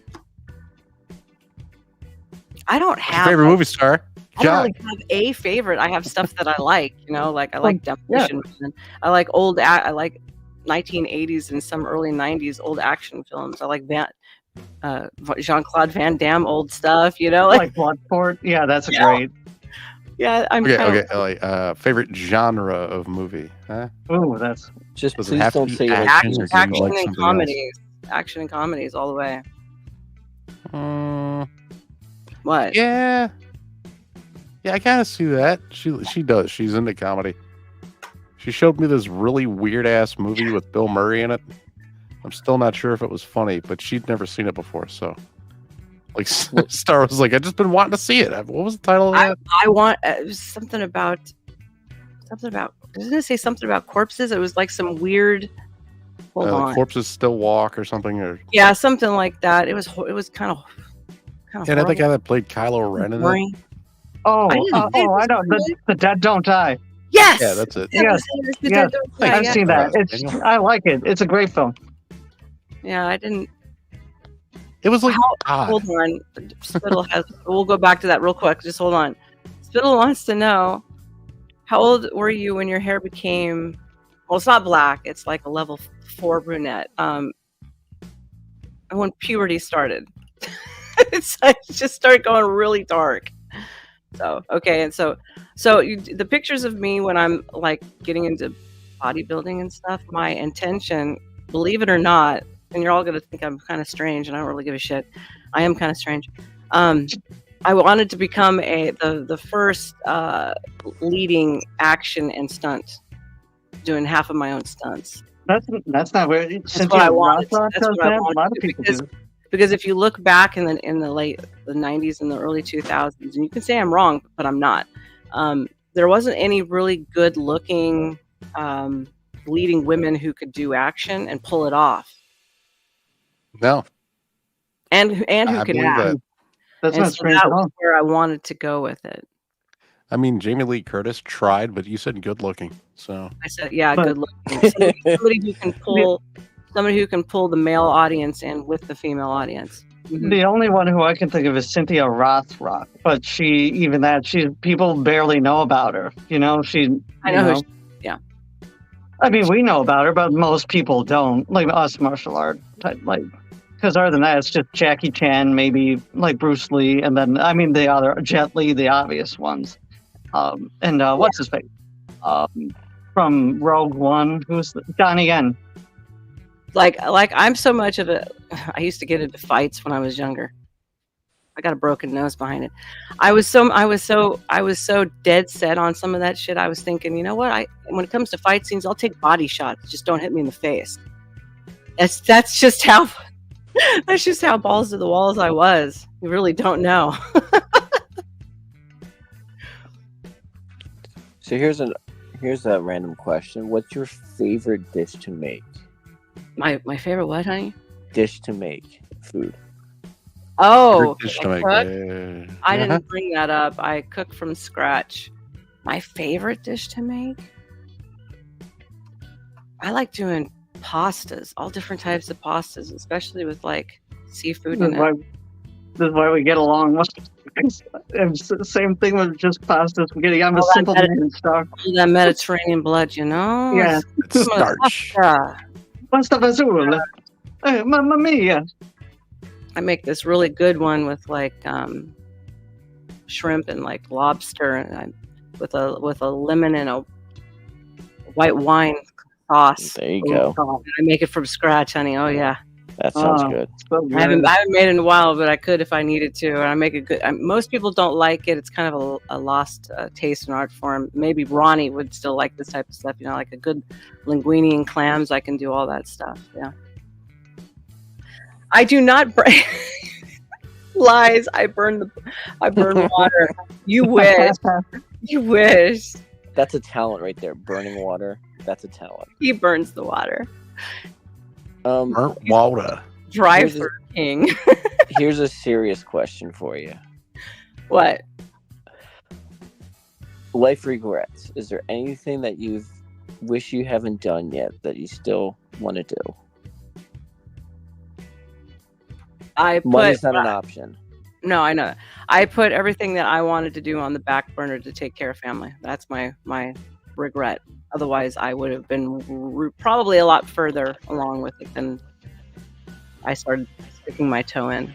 don't have Favorite movie star? I don't really have a favorite. I have stuff that I like. Like I like Demolition Man. I like I like 1980s and some early 90s old action films. I like Jean-Claude Van Damme old stuff. Like Bloodsport. Yeah, that's great. Yeah, I'm okay. Favorite genre of movie? Huh? Ooh, that's just Does please it have don't to say be action. action like and comedies. Action and comedies all the way. What? Yeah, I kind of see that. She does. She's into comedy. She showed me this really weird ass movie with Bill Murray in it. I'm still not sure if it was funny, but she'd never seen it before, so. Like Star was like, I just been wanting to see it. What was the title of that? I want it was something about. I was gonna say something about corpses. It was like some weird. Hold on. Corpses Still Walk or something, or yeah, something like that. It was kind of. Yeah, I think guy that played Kylo Ren in it. Oh, I know. The Dead Don't Die. Yes. Yeah, that's it. Yes. The Dead Don't Die, I've seen that. I like it. It's a great film. Yeah, I didn't. It was like hold on. Spittle has. We'll go back to that real quick. Just hold on. Spittle wants to know, how old were you when your hair became? Well, it's not black. It's like a level 4 brunette. When puberty started, it just started going really dark. So okay, and so the pictures of me when I'm like getting into bodybuilding and stuff. My intention, believe it or not. And you're all going to think I'm kind of strange, and I don't really give a shit. I am kind of strange. I wanted to become the first leading action and stunt, doing half of my own stunts. That's not weird. That's what I wanted. That's what I wanted. A lot of people do. Because if you look back in the late 90s and the early 2000s, and you can say I'm wrong, but I'm not. There wasn't any really good looking leading women who could do action and pull it off. No. and who I can believe act. that. That's And not so strange that at was all. where I wanted to go with it. I mean, Jamie Lee Curtis tried, but you said good looking. So I said, yeah, But- good looking. Somebody who can pull the male audience in with the female audience. Mhm. The only one who I can think of is Cynthia Rothrock, but people barely know about her. I know who I mean, we know about her, but most people don't. Like us, martial art type, because other than that, it's just Jackie Chan, maybe like Bruce Lee, and then the other Jet Li, the obvious ones. And what's his face? From Rogue One, who's Donnie Yen. like I'm so much of a I used to get into fights when I was younger. I got a broken nose behind it. I was so dead set on some of that shit. I was thinking, you know what? When it comes to fight scenes, I'll take body shots. Just don't hit me in the face. That's just how balls to the walls I was. You really don't know. So here's a random question. What's your favorite dish to make? My favorite what, honey? Dish to make food. Oh, dish to make. I didn't bring that up. I cook from scratch. My favorite dish to make? I like doing pastas, all different types of pastas, especially with like seafood in it. This is why we get along. It's the same thing with just pasta spaghetti. I'm a All that simple man and stuff. All that Mediterranean blood, you know? Yeah. It's starch. Pasta fazool. Mamma mia. I make this really good one with like shrimp and like lobster, and with a lemon and a white wine sauce. There you go. I make it from scratch, honey. Oh yeah. That sounds good. So good. I haven't made it in a while, but I could if I needed to. And I make it good. Most people don't like it. It's kind of a lost taste and art form. Maybe Ronnie would still like this type of stuff. You know, like a good linguine and clams. I can do all that stuff. Yeah. I do not lies. I burn water. You wish. You wish. That's a talent right there. Burning water. That's a talent. He burns the water. Burnt water. Dry Here's for king. Here's a serious question for you. What? Life regrets. Is there anything that you wish you haven't done yet that you still want to do? Money's not an option. No, I know. I put everything that I wanted to do on the back burner to take care of family. That's my regret. Otherwise, I would have been probably a lot further along with it than I started sticking my toe in.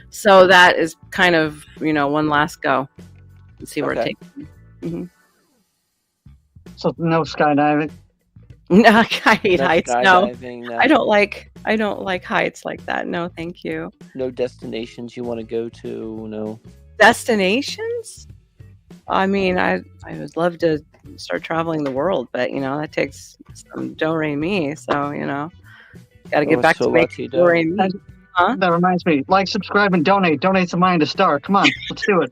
So that is kind of, one last go and see where it takes me. Mm-hmm. So no skydiving. No, I hate heights. No, No. I don't like heights like that. No, thank you. No destinations you want to go to. No Destinations. I mean, I would love to start traveling the world, but that takes some do-re-mi. So got to get back to making do-re-mi. Huh? That reminds me. Like, subscribe, and donate. Donate some money to Star. Come on, let's do it.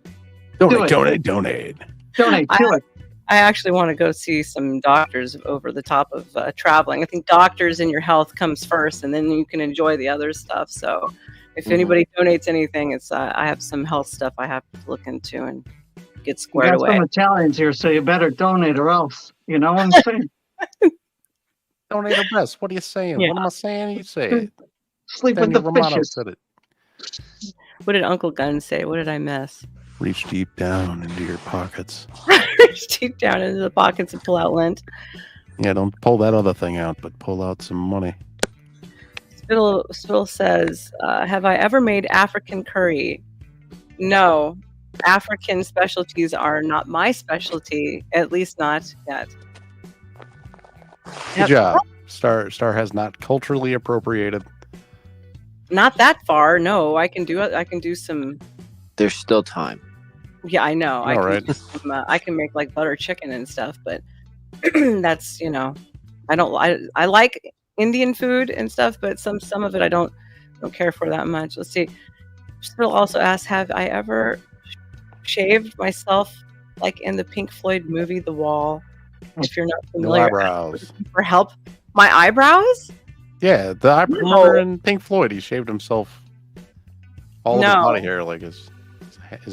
Donate. Donate to it. I actually want to go see some doctors over the top of traveling. I think doctors and your health comes first, and then you can enjoy the other stuff. So if anybody donates anything, it's I have some health stuff I have to look into and get squared away. Some Italians here, so you better donate or else. You know what I'm saying? Donate or best. What are you saying? Yeah. What am I saying? You say it. Sleep with the fishes. Said it. What did Uncle Gunn say? What did I miss? Reach deep down into your pockets. Reach deep down into the pockets and pull out lint. Yeah, don't pull that other thing out, but pull out some money. Spittle says, have I ever made African curry? No. African specialties are not my specialty, at least not yet. Good job. Star has not culturally appropriated. Not that far. No, I can do some. There's still time. Yeah, I know. All right. I can make like butter chicken and stuff, but that's I like Indian food and stuff, but some of it I don't care for that much. Let's see. Spittle also asked, have I ever shaved myself like in the Pink Floyd movie The Wall? If you're not No familiar, eyebrows. for help. My eyebrows? Yeah, I remember in Pink Floyd, he shaved himself all of his body hair, like his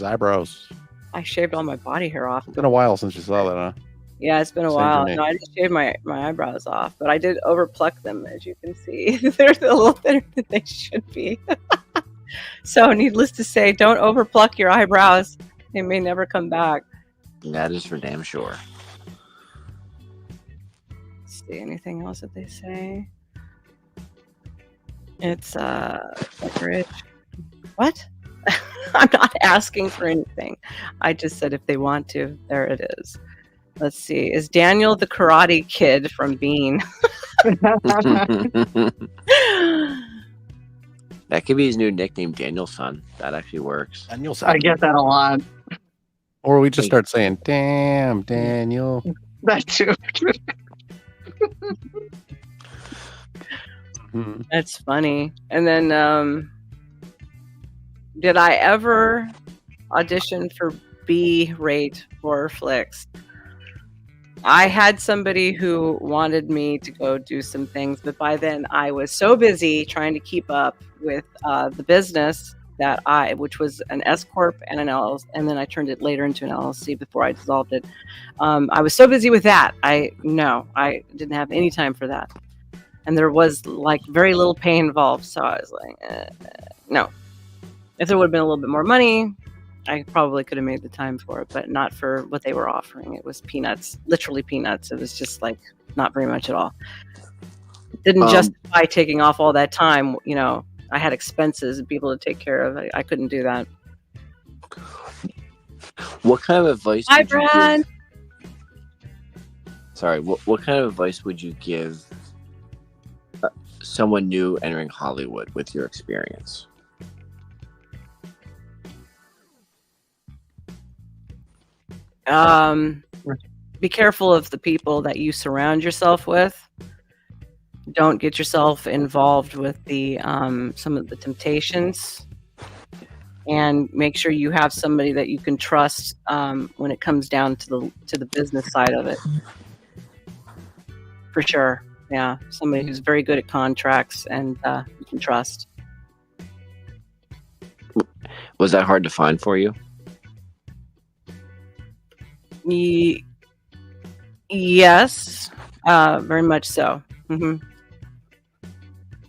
eyebrows. I shaved all my body hair off. It's been a while since you saw that, huh? Yeah, it's been a Same for while. me. No, I didn't shave my eyebrows off, but I did overpluck them, as you can see. They're a little thinner than they should be. So, needless to say, don't overpluck your eyebrows. They may never come back. That is for damn sure. Let's see, anything else that they say? It's rich. What? I'm not asking for anything. I just said if they want to. There it is. Let's see. Is Daniel the Karate Kid from Bean? That could be his new nickname, Daniel's son. That actually works. Daniel's I get that a lot. Or we just start saying, "Damn, Daniel." That too. That's funny. And then, did I ever audition for B-rate horror flicks? I had somebody who wanted me to go do some things, but by then I was so busy trying to keep up with the business that which was an S corp and an LLC, and then I turned it later into an LLC before I dissolved it. I was so busy with that. I didn't have any time for that, and there was like very little pay involved. So I was like, no. If there would have been a little bit more money, I probably could have made the time for it, but not for what they were offering. It was peanuts, literally peanuts. It was just like not very much at all. It didn't justify taking off all that time. You know, I had expenses and people to take care of. I couldn't do that. What kind of advice? Hi, Brad. Sorry. What kind of advice would you give someone new entering Hollywood with your experience? Be careful of the people that you surround yourself with. Don't get yourself involved with the some of the temptations, and make sure you have somebody that you can trust when it comes down to the business side of it. For sure, yeah, somebody who's very good at contracts and you can trust. Was that hard to find for you? Yes, very much so.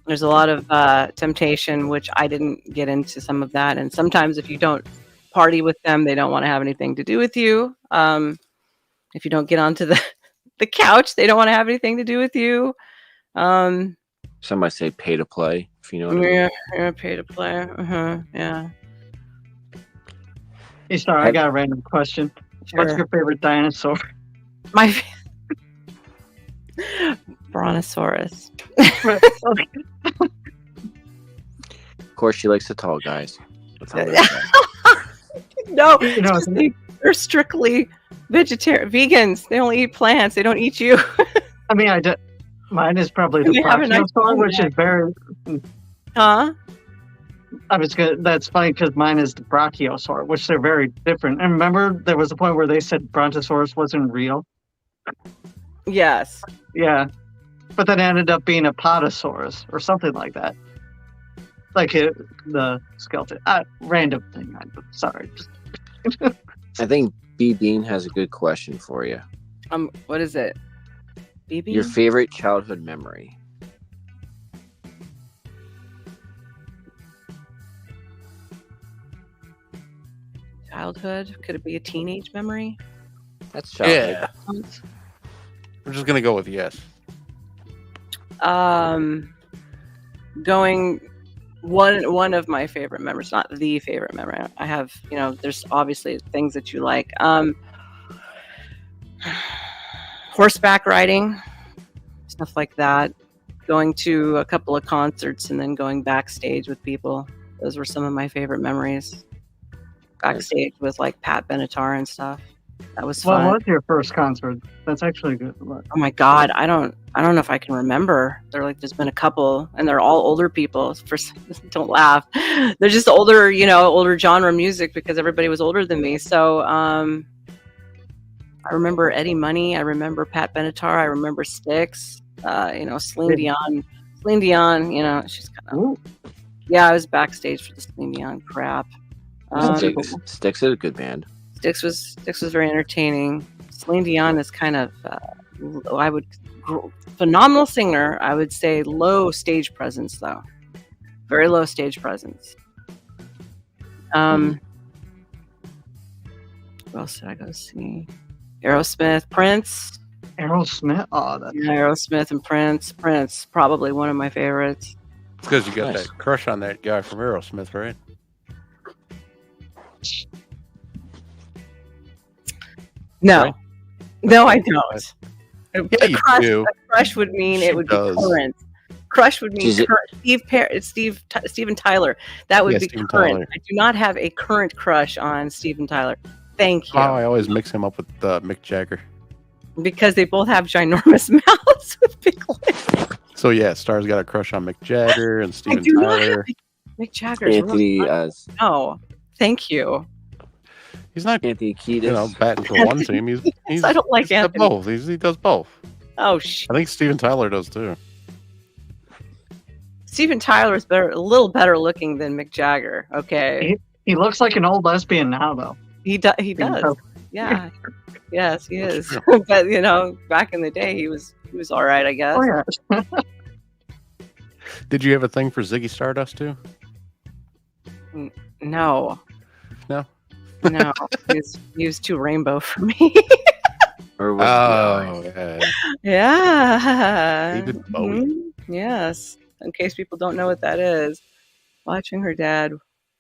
There's a lot of temptation, which I didn't get into some of that. And sometimes if you don't party with them, they don't want to have anything to do with you. If you don't get onto the couch, they don't want to have anything to do with you. Some might say pay to play, if you know what I mean. Yeah, pay to play. Yeah. Hey, Star, I got a random question. Sure. What's your favorite dinosaur? My Brontosaurus. Of course, she likes the tall guys. That's how No, You know, they're strictly vegans. They only eat plants. They don't eat you. I mean, mine is probably the We have a nice Brachiosaur, which is very. Huh? That's funny because mine is the Brachiosaur, which they're very different. And remember, there was a point where they said Brontosaurus wasn't real. Yes. Yeah, but then it ended up being a Podosaurus or something like that. Like the skeleton. Random thing. Sorry. I think B Bean has a good question for you. What is it? BB? Your favorite childhood memory. Childhood? Could it be a teenage memory? That's childhood. Yeah. We're just gonna go with yes. Going one of my favorite memories, not the favorite memory. I have, there's obviously things that you like. Horseback riding, stuff like that. Going to a couple of concerts and then going backstage with people. Those were some of my favorite memories. Backstage with like Pat Benatar and stuff. That was fun. What was your first concert? That's actually good. Oh my God, I don't know if I can remember. There's been a couple, and they're all older people. Don't laugh. They're just older, older genre music because everybody was older than me. So I remember Eddie Money. I remember Pat Benatar. I remember Styx. Celine Dion Celine Dion, you know, she's kind of. Ooh, Yeah, I was backstage for the Celine Dion crap. Styx is a good band. Styx was very entertaining. Celine Dion is kind of, phenomenal singer. I would say low stage presence though, very low stage presence. Who else did I go see? Aerosmith, Prince. Aerosmith. Oh, that's Yeah, Aerosmith and Prince. Prince, probably one of my favorites. It's because you got Nice. that crush on that guy from Aerosmith, right? No, Right? no, I don't. Yeah, you do. A crush would mean She it would does. be current. Crush would mean She's- current. Steven Tyler. That would Yeah, be Steven current. Tyler. I do not have a current crush on Steven Tyler. Thank you. Oh, I always mix him up with Mick Jagger. Because they both have ginormous mouths with big lips. So yeah, Star's got a crush on Mick Jagger and I Steven do not have Tyler. Mick Jagger's Anthony, really no. Thank you. He's not, Anthony Kiedis. you know, batting for one team. He's I don't like he's got Anthony. both. He does both. Oh shit. I think Steven Tyler does too. Steven Tyler is a little better looking than Mick Jagger. Okay, he looks like an old lesbian now, though. he does. So- Yeah. Yes, he That's is. But you know, back in the day, he was all right, I guess. Oh yeah. Did you have a thing for Ziggy Stardust too? No, No. no, he was too rainbow for me. Or was Oh, yeah. Yeah. David Bowie. Mhm. Yes. In case people don't know what that is, watching her dad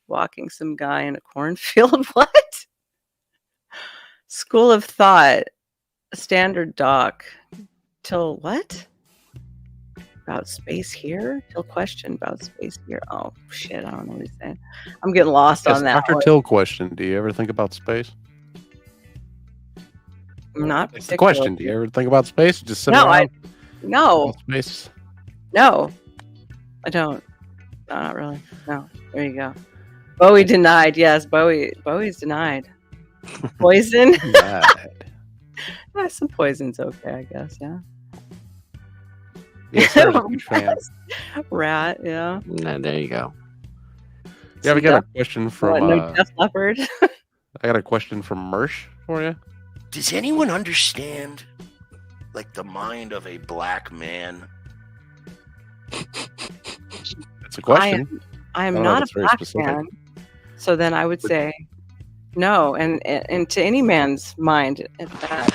walking some guy in a cornfield. What? School of Thought, Standard Doc. Till what? About space here? Till question about space here. Oh shit! I don't know what he's saying. I'm getting lost Yes, on that. Dr. one. Till question. Do you ever think about space? Not It's the question. Do you ever think about space? Just sit No, around No, in space. no, I don't. No, not really. No. There you go. Bowie denied. Yes, Bowie's denied. Poison. Mad. Some poison's okay, I guess. Yeah. Yeah, Sarah's a huge fan. Rat. Yeah. Nah, there you go. Yeah, we got a question from. no Def Leppard. I got a question from Mersh for you. Does anyone understand, like, the mind of a black man? It's a question. I am don't know not if a it's very black specific. man. So then I would say no, and to any man's mind, to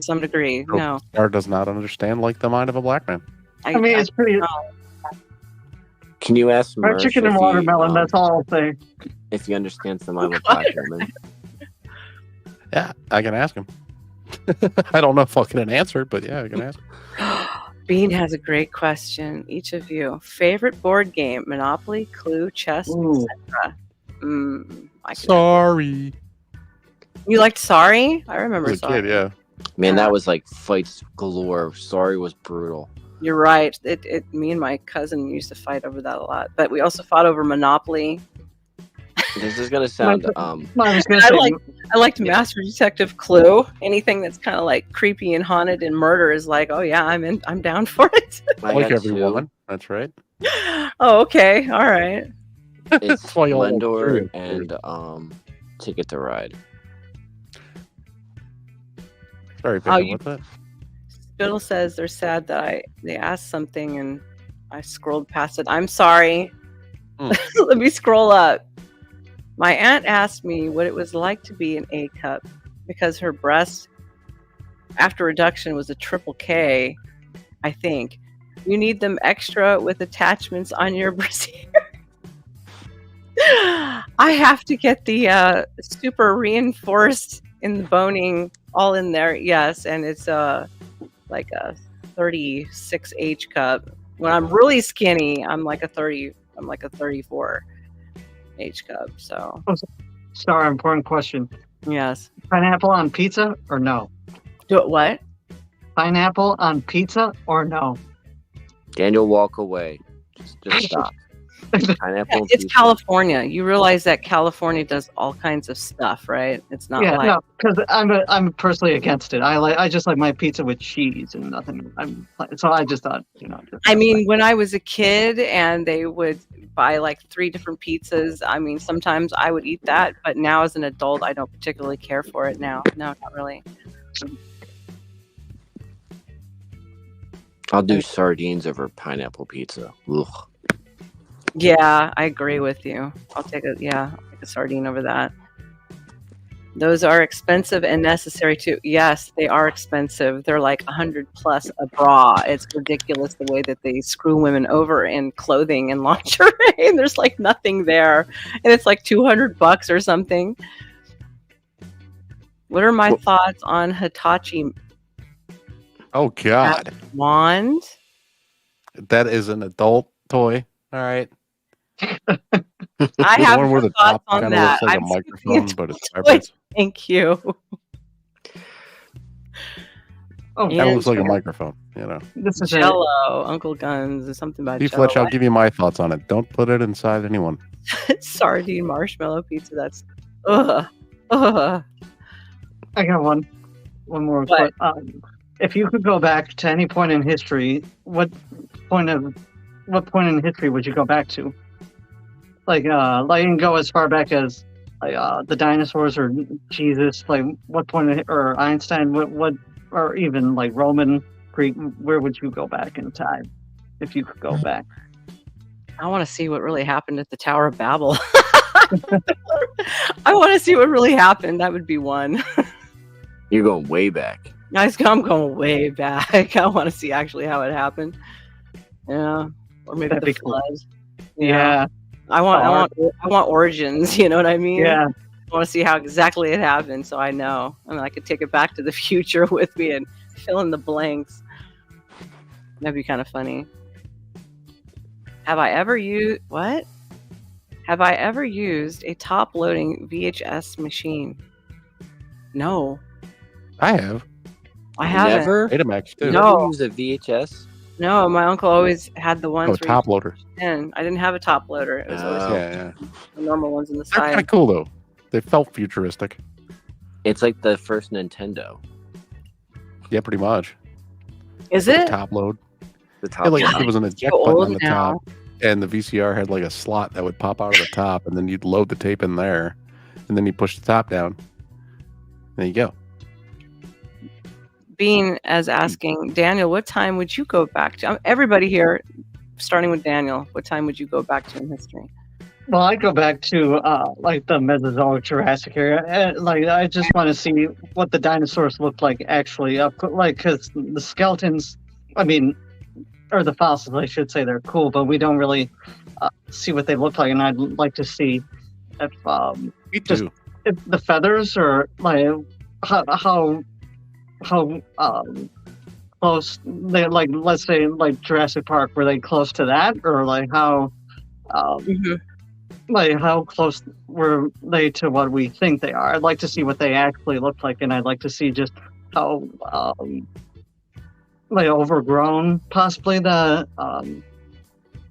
some degree, So no. Star does not understand like the mind of a black man. I mean, it's pretty. Can you ask Fried Mersh chicken and if watermelon. That's all I'll say. If he understands the mind of a black woman? Yeah, I can ask him. I don't know if I'll get an answer, but yeah, I can ask him. Bean has a great question. Each of you, favorite board game: Monopoly, Clue, chess, Ooh. etc. I could- Sorry. You liked Sorry? I remember As a Sorry. kid, yeah. Man, that was like fights galore. Sorry was brutal. You're right. Me and my cousin used to fight over that a lot, but we also fought over Monopoly. This is gonna sound I was gonna I say, liked Master Detective Clue. Anything that's kind of like creepy and haunted and murder is like, oh yeah, I'm down for it. I like every woman. That's right. Oh, okay, all right. It's That's why you all like Splendor serial and Ticket to Ride. Sorry, Oh, Peyton, you- what's that? Bill says they're sad that they asked something and I scrolled past it. I'm sorry. Hmm. Let me scroll up. My aunt asked me what it was like to be an A cup because her breast after reduction was a triple K, I think. You need them extra with attachments on your brassiere. I have to get the super reinforced in the boning all in there. Yes, and it's like a 36H cup. When I'm really skinny, I'm like a 34H cup. So Star, important question. yes. Pineapple on pizza or no? Do it what? Pineapple on pizza or no? Daniel, walk away. Just stop. Pineapple It's pizza. California. You realize that California does all kinds of stuff, right? It's not Yeah, like no, because I'm personally against it. I just like my pizza with cheese and nothing. So I just thought, I mean, when I was a kid and they would buy like 3 different pizzas, I mean, sometimes I would eat that, but now as an adult, I don't particularly care for it now. No, not really. I'll do sardines over pineapple pizza. Ugh. Yeah, I agree with you. I'll take a sardine over that. Those are expensive and necessary too. Yes, they are expensive. They're like 100 plus a bra. It's ridiculous the way that they screw women over in clothing and lingerie. And there's like nothing there, and it's like $200 or something. What are my thoughts on Hitachi Oh God, wand? that is an adult toy. All right. I The have one where the thoughts top on kind of that. looks like a I'm saying microphone, it's but it's toy. vibrates. Thank you. Oh, Kind of And looks like a microphone. this is Jello, Uncle Guns, or something about Steve Jello. Fletch, I'll give you my thoughts on it. Don't put it inside anyone. Sardine marshmallow pizza. That's ugh. I got one more. What? If you could go back to any point in history, what point in history would you go back to? Like you can go as far back as the dinosaurs or Jesus. Like what point or Einstein? What or even like Roman, Greek? Where would you go back in time if you could go back? I want to see what really happened at the Tower of Babel. I want to see what really happened. That would be one. You're going way back. I'm going way back. I want to see actually how it happened. Yeah, or maybe That'd the be cool. flood. Yeah. I want origins. You know what I mean? Yeah. I want to see how exactly it happened, so I know. I mean, I could take it back to the future with me and fill in the blanks. That'd be kind of funny. Have I ever used a top-loading VHS machine? No, I have. I haven't. Never? Betamax too. You No. never use a VHS? No, my uncle always had the ones Oh, where top loader. I didn't have a top loader. It was always Yeah. the normal ones in the They're kind side. of cool though. They felt futuristic. It's like the first Nintendo. Yeah, pretty much. Is The it? top load. The top Yeah, like one. there was an eject So button old on the now. top, and the VCR had like a slot that would pop out of the top, and then you'd load the tape in there, and then you push the top down. There you go. Bean as asking, Daniel, what time would you go back to? Everybody here, starting with Daniel, what time would you go back to in history? Well, I go back to like the Mesozoic Jurassic era. Like I just want to see what the dinosaurs looked like actually like because the skeletons, I mean, or the fossils, I should say, they're cool, but we don't really see what they look like, and I'd like to see if Me Just- too. if the feathers or like how close they like. Let's say like Jurassic Park, were they close to that, or like how? Like how close were they to what we think they are? I'd like to see what they actually look like, and I'd like to see just how like overgrown possibly the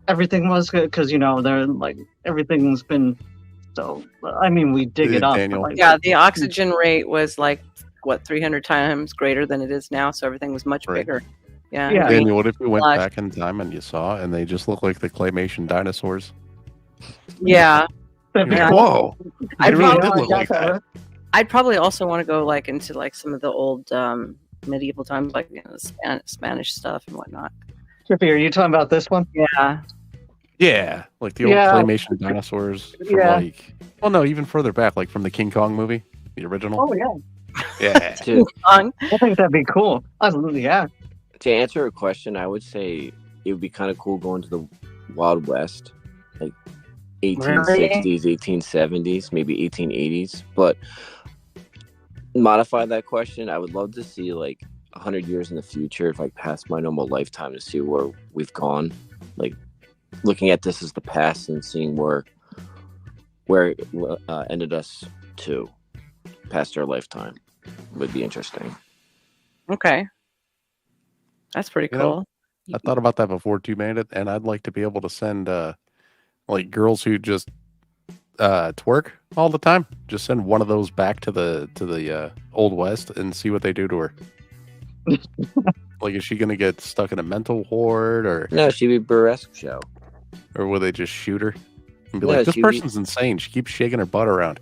everything was, because they're like everything's been so. I mean, we dig it up. Daniel. But, like, Yeah, the oxygen rate was like, 300 times greater than it is now, so everything was much Right. bigger. Yeah. Yeah. Daniel, what if we went Lush. back in time and you saw, and they just look like the claymation dinosaurs? Yeah. that'd be Yeah. cool. Whoa! I'd They really probably- did look like that. I'd probably also want to go like into like some of the old medieval times, like the Spanish stuff and whatnot. Trippy, are you talking about this one? Yeah. Yeah, like the old Yeah. claymation dinosaurs from Yeah. like, well, no, even further back, like from the King Kong movie, the original. Oh yeah, Yeah, To, Fun. I think that'd be cool. Yeah. to answer a question, I would say it would be kind of cool going to the Wild West, like 1860s, 1870s, maybe 1880s. But modify that question. I would love to see like 100 years in the future, if like past my normal lifetime, to see where we've gone. Like looking at this as the past and seeing where it ended us to past our lifetime would be interesting. Okay. That's pretty You know, cool. I thought about that before 2 minutes, and I'd like to be able to send like girls who just twerk all the time. Just send one of those back to the Old West and see what they do to her. Like, is she gonna get stuck in a mental ward, or No, she'd be a burlesque show. will they just shoot her and be No, like, this she'd be- person's insane? She keeps shaking her butt around.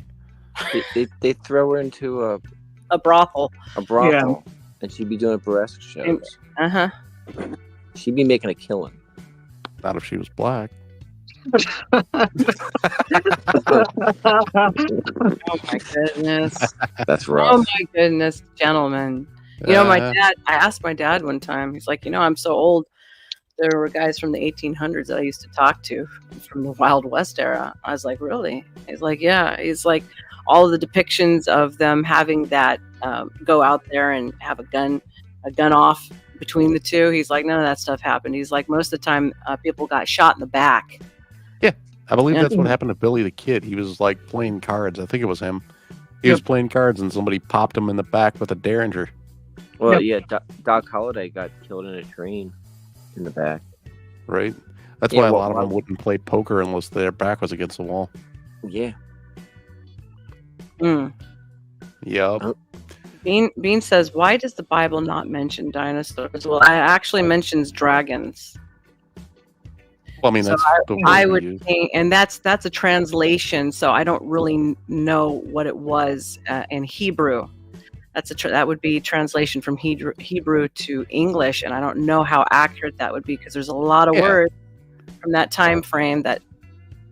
They throw her into A brothel. a brothel, and she'd be doing burlesque shows. Uh-huh. She'd be making a killing. Not if she was black. Oh my goodness. That's Oh rough. my goodness, gentlemen. You know, my dad, I asked my dad one time, he's like, I'm so old. There were guys from the 1800s that I used to talk to from the Wild West era. I was like, really? He's like, yeah. He's like, all of the depictions of them having that go out there and have a gun off between the two. He's like, none of that stuff happened. He's like, most of the time, people got shot in the back. I believe Yeah. that's what happened to Billy the Kid. He was like playing cards. I think it was him. He was playing cards and somebody popped him in the back with a Derringer. Well, yeah, Doc Holliday got killed in a train in the back. Right? That's Yeah, why a well, lot of them wouldn't play poker unless their back was against the wall. Yeah. Mm. Yep. Bean says, why does the Bible not mention dinosaurs? Well, it actually mentions dragons. Well, I mean, So that's the word I we would use. think, and that's a translation, so I don't really know what it was in Hebrew. That would be translation from Hebrew to English, and I don't know how accurate that would be because there's a lot of words from that time frame that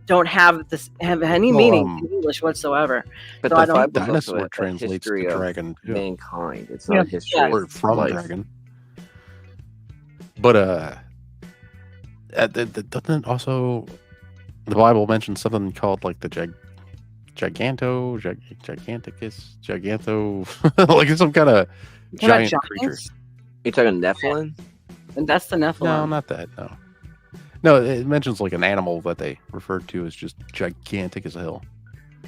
don't have any meaning in English whatsoever. But So I the don't- Bible is also Dinosaur a translates history to of dragon. Too. mankind. It's not a history Yeah. Or of from life. dragon. But doesn't it also the Bible mentions something called like the Giganticus, like some kind of Talking about giant creature. giants? You're talking Nephilim? And that's the Nephilim. No, not that. No, it mentions like an animal that they referred to as just gigantic as a hill.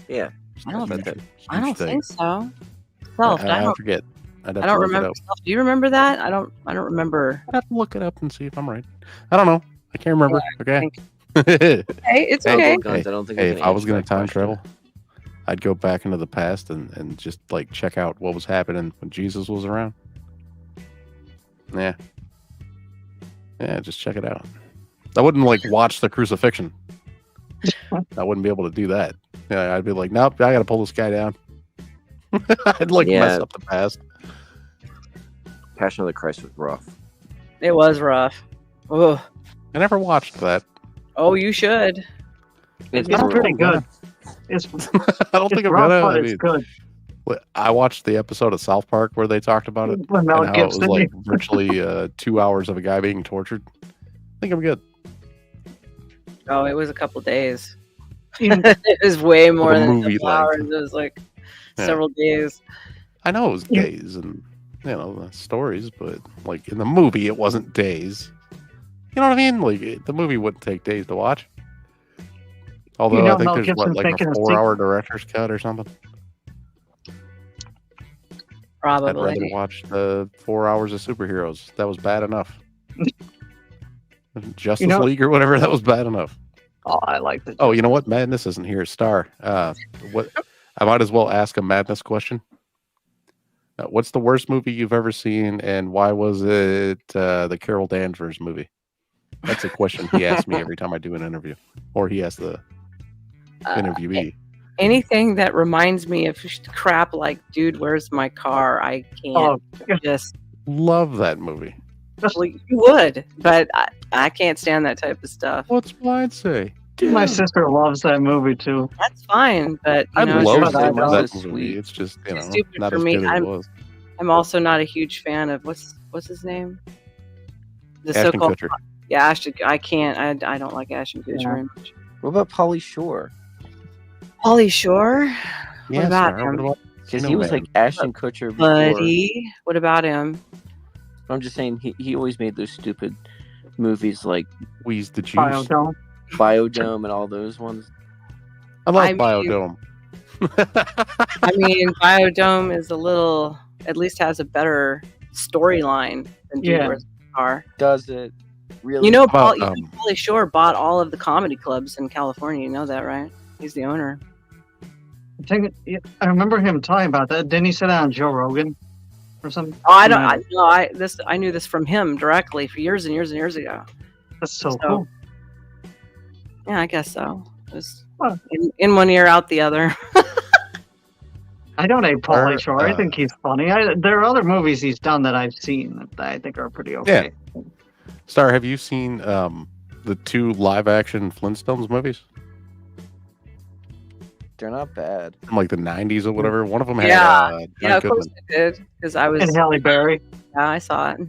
Yeah. I don't Huge- think- huge I don't thing. think so. Self, I forget. I don't remember. Self, do you remember that? I don't remember. I'd have to look it up and see if I'm right. I don't know. I can't remember. Okay. Hey, it's Hey, okay. Guns, I don't think Hey, we if can I was answer going that to time question. travel, I'd go back into the past and just like check out what was happening when Jesus was around. Yeah. Yeah, just check it out. I wouldn't like watch the crucifixion. I wouldn't be able to do that. Yeah, I'd be like, nope, I got to pull this guy down. I'd like mess Yeah. up the past. Passion of the Christ was rough. It was rough. Oh, I never watched that. you should. It's It's brutal. pretty good. It's I don't think I'm rough, gonna. but I it's mean, good. I watched the episode of South Park where they talked about it With Mel and how it was Gibson. like virtually 2 hours of a guy being tortured. I think I'm good. Oh, it was a couple days. Even- It was way more a than a movie couple length. hours. It was like Yeah. several days. I know it was Yeah. days and the stories, but like in the movie, it wasn't days. You know what I mean? Like the movie wouldn't take days to watch. Although I think Mel there's Gibson's like making a a 4-hour director's cut or something. I'd rather Probably. watch the 4 hours of superheroes. That was bad enough. Justice know- League or whatever, that was bad enough. Oh, I liked it. Oh, you know what? Madness isn't here. Star. What? I might as well ask a madness question. What's the worst movie you've ever seen, and why was it the Carol Danvers movie? That's a question he asks me every time I do an interview, or he asks the interviewee. Anything that reminds me of crap like, dude, where's my car? I can't Oh, just. Love that movie. Well, you would, but I can't stand that type of stuff. What's I'd say? my sister loves that movie too. That's fine, but I it's love just- I that know. movie. Sweet. It's just It's stupid not for as me. good as it was. I'm also not a huge fan of what's his name? The Ashton so-called Kutcher. Yeah, Ashton. I can't. I don't like Ashton Kutcher Yeah. very much. What about Pauly Shore? Pauly Shore. Yes, about Sarah, him? what about- Because You he know was him. like Ashton Kutcher before. Buddy. What about him? I'm just saying he always made those stupid movies like Wheeze the Juice. Biodome. Biodome and all those ones. I love I mean- Biodome. I mean, Biodome is a little, at least has a better storyline than Dude Yeah. Where's My Car. Does it? Really? You know, About, Pauly Shore bought all of the comedy clubs in California. You know that, right? He's the owner. I remember him talking about that. Didn't he say that on Joe Rogan or something? Oh, I don't. I knew this from him directly for years and years and years ago. That's so cool. Yeah, I guess so. Just Well, in one ear, out the other. I don't hate Pauly Or, Shore. I think he's funny. There are other movies he's done that I've seen that I think are pretty okay. Star, have you seen the 2 live-action Flintstones movies They're not bad. from like the 90s or whatever? One of them had Yeah. John Yeah, of course Goodman. I did because I was. And Halle Berry. Yeah, I saw it.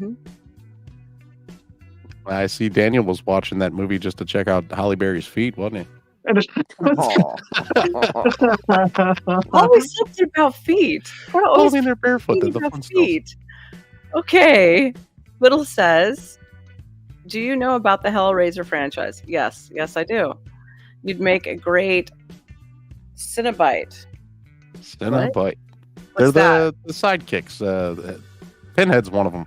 I see Daniel was watching that movie just to check out Halle Berry's feet, wasn't he? Aw. Always something about feet. What Well, I always mean, they're barefoot. They're the about Flintstones. feet? Okay. Little says, do you know about the Hellraiser franchise? Yes, I do. You'd make a great Cinnabite. Cinnabite. They're What's that? the sidekicks. Pinhead's one of them.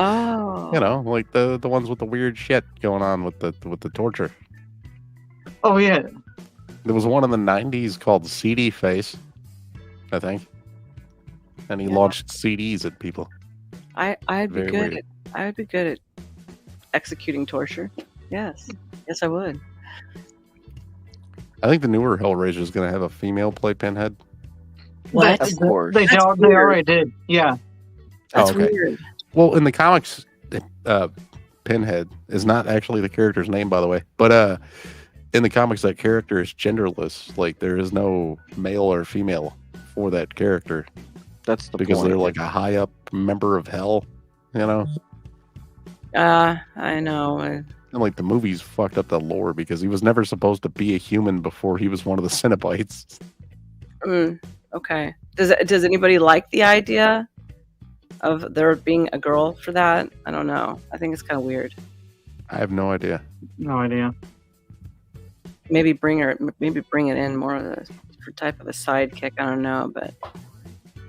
Oh. You know, like the ones with the weird shit going on with the torture. Oh yeah. There was one in the 90s called CD Face, I think. And he Yeah. launched CDs at people. I'd be Very good weird. I'd be good at executing torture. Yes, I would. I think the newer Hellraiser is going to have a female play Pinhead. What? Of course. They That's they weird. already did. Yeah. That's okay. weird. Well, in the comics, Pinhead is not actually the character's name, by the way. But in the comics, that character is genderless. Like, there is no male or female for that character That's the because point. they're like a high up member of hell, you know? I know. And like the movie's fucked up the lore because he was never supposed to be a human before he was one of the Cenobites. Okay. Does anybody like the idea of there being a girl for that? I don't know. I think it's kind of weird. I have no idea. No idea. Maybe bring it in more of a type of a sidekick. I don't know, but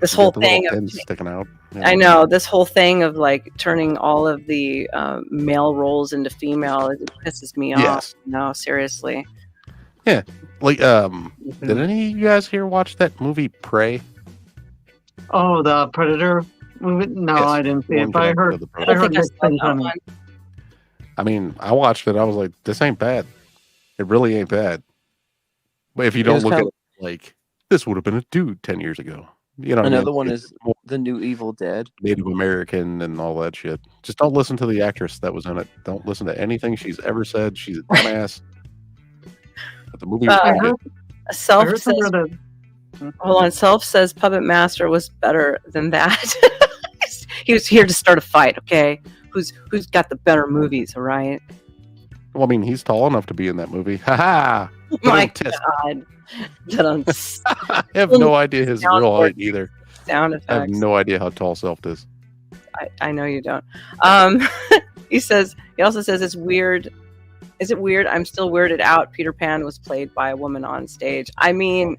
this whole Get the little thing of pins sticking out. you I know this whole thing of like turning all of the male roles into female. It pisses me off. Yes. No, seriously. Like, did any of you guys here watch that movie Prey? Oh, the Predator movie? No, Yes, I didn't see One it, but I Connected heard. to the I Predator. don't think I mixed saw things that on it. one. I mean, I watched it. I was like, this ain't bad. It really ain't bad. But if you It don't was look at kinda- it like, this would have been a dude 10 years ago. You know what I mean? Another one It's is more The New Evil Dead. Native American and all that shit. Just don't listen to the actress that was in it. Don't listen to anything she's ever said. She's a dumbass. But the movie was I pretty heard, good. I Self heard says, somewhere that hold on. Self says Puppet Master was better than that. He was here to start a fight. Okay, who's got the better movies? All right. Well, I mean, he's tall enough to be in that movie. Ha ha! Oh my Tisk. God. Dun-dun. I have no idea his real Soundboard. height either. Sound I have effects. no idea how tall Self is. I know you don't. He also says it's weird. Is it weird? I'm still weirded out. Peter Pan was played by a woman on stage. I mean,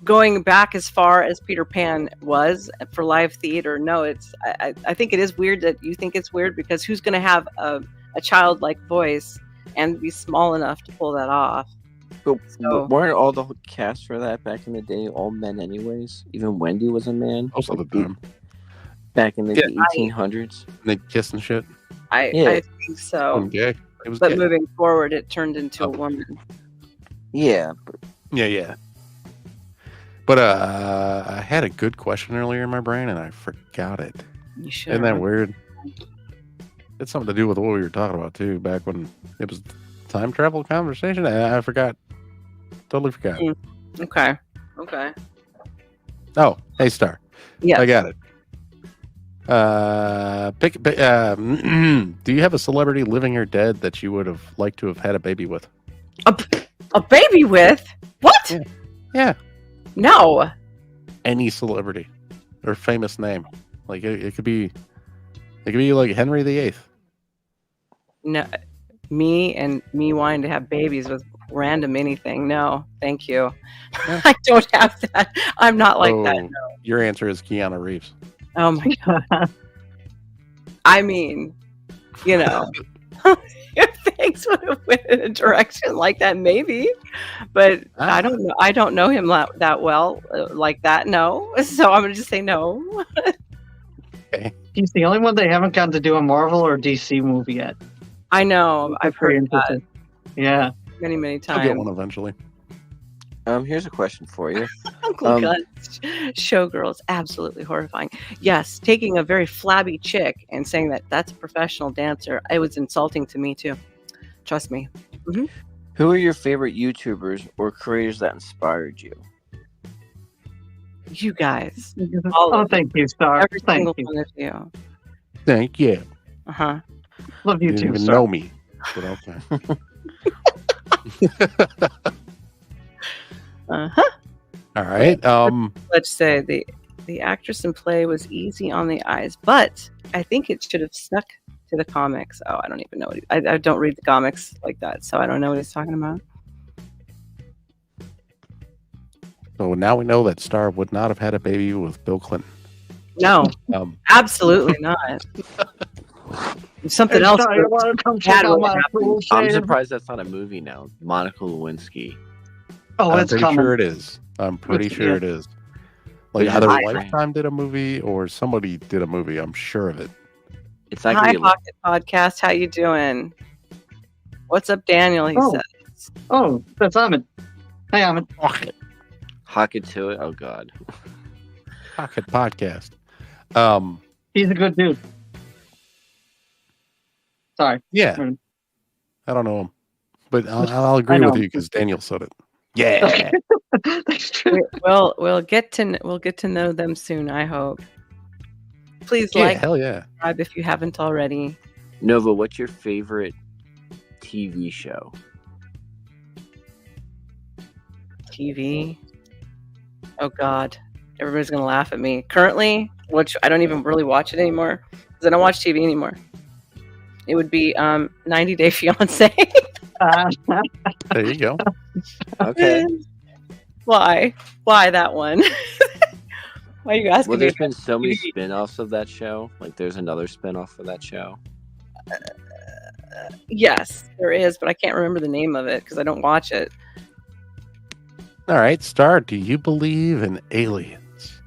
going back as far as Peter Pan was for live theater, no, I think it is weird that you think it's weird because who's going to have a childlike voice and be small enough to pull that off? But So- weren't all the cast for that back in the day all men anyways? Even Wendy was a man. Most of the time. Back in the Yeah. 1800s. They kiss and shit. I Yeah. think so. I'm gay. It was But gay. moving forward, it turned into a Oh. woman. Yeah. Yeah. But I had a good question earlier in my brain and I forgot it. You should. Isn't that weird? It's something to do with what we were talking about too, back when it was time travel conversation. I forgot. Totally forgot. Okay. Oh, hey Star. Yes. I got it. Do you have a celebrity living or dead that you would have liked to have had a baby with? A baby with? What? Yeah. No. Any celebrity or famous name. Like it could be like Henry VIII. No. Me wanting to have babies with random anything. No, thank you. Yeah. I don't have that. I'm not like that. Oh, your answer is Keanu Reeves. Oh my god. I mean, you know, if things would have went in a direction like that, maybe. But I don't know. I don't know him that well, like that. No, so I'm gonna just say no. Okay. He's the only one they haven't gotten to do a Marvel or DC movie yet. I know. I've Very heard that interesting. Yeah. many I'll get times. one eventually. Here's a question for you. Uncle Gus, showgirls, absolutely horrifying. Yes, taking a very flabby chick and saying that that's a professional dancer, it was insulting to me too. Trust me. Who are your favorite YouTubers or creators that inspired you? You guys, all Oh, of thank you, Star. every Thank single you. one of you. Thank you. Uh-huh. Love you You didn't too, even Star. know me. But okay. Uh-huh. All right. Let's say the actress in play was easy on the eyes, but I think it should have stuck to the comics. Oh, I don't even know what I don't read the comics like that, so I don't know what he's talking about. So now we know that Star would not have had a baby with Bill Clinton. No, absolutely not. If something Hey, else. Star, you want to come check bad out would my happen. pool I'm shade? surprised that's not a movie now. Monica Lewinsky. Oh, I'm it's pretty coming. sure it is. I'm pretty It's- sure yeah. it is. Like Yeah, either I- Lifetime did a movie or somebody did a movie. I'm sure of it. It's not Hi, gonna be like, Pocket Podcast. How you doing? What's up, Daniel? He Oh. says. Oh, that's Ahmed. Hey, Ahmed. Hock it to it. Oh God. Pocket Podcast. He's a good dude. Sorry. Yeah. Mm. I don't know him, but I'll agree know with him. you because Daniel said it. Yeah. That's true. We'll get to know them soon. I hope. Please Yeah. like, Hell yeah. subscribe if you haven't already. Nova, what's your favorite TV show? TV. Oh God, everybody's gonna laugh at me. Currently, which I don't even really watch it anymore because I don't watch TV anymore. It would be 90 Day Fiance. There you go. Okay. Why that one? Why are you asking Well, me? there's been so many spin-offs of that show. Like, there's another spin-off for that show. Yes, there is, but I can't remember the name of it because I don't watch it. All right, Star, do you believe in aliens?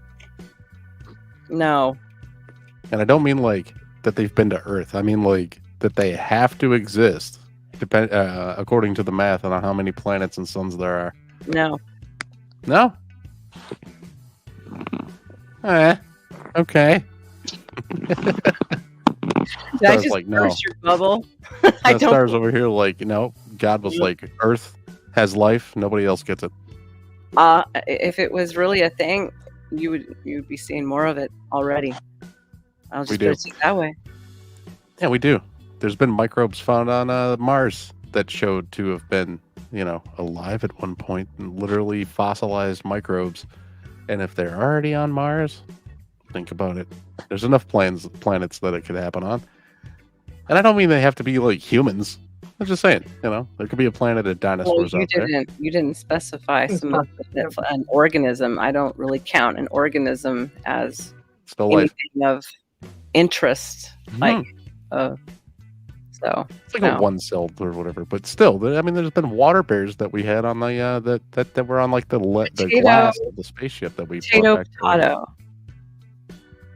No. And I don't mean like that they've been to Earth. I mean like that they have to exist, according to the math on how many planets and suns there are. No. No? Okay. Did I Star's just like, no. burst your bubble? I That don't. Star's over here like, no, God was like, Earth has life, nobody else gets it. If it was really a thing, you would be seeing more of it already. I'll just We put do. it that way. Yeah, we do. There's been microbes found on Mars that showed to have been, alive at one point, and literally fossilized microbes. And if they're already on Mars, think about it. There's enough planets that it could happen on. And I don't mean they have to be like humans. I'm just saying, there could be a planet of Well, dinosaurs out there. you didn't specify an organism. I don't really count an organism as Still life. anything of interest. Like, so It's like no. a one-celled or whatever, but still, there's been water bears that we had on the that were on like the Potato. glass of the spaceship that we Potato, brought back. potato.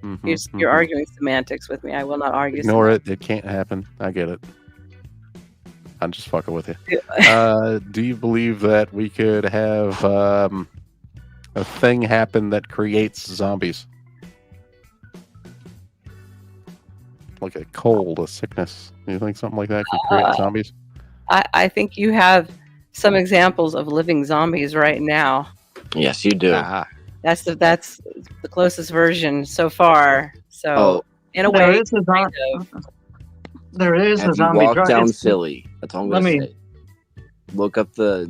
Mhm, You're mhm. arguing semantics with me. I will not argue. Ignore it. It can't happen. I get it. I'm just fucking with you. Do you believe that we could have a thing happen that creates zombies? Like a cold, a sickness. Do you think something like that could create zombies? I think you have some examples of living zombies right now. Yes, you do. That's the closest version so far. So Oh, in a There way, is a kind zombie. of. There is a have you zombie walked drug. down It's- Philly? That's all I'm Let gonna me- say. Look up the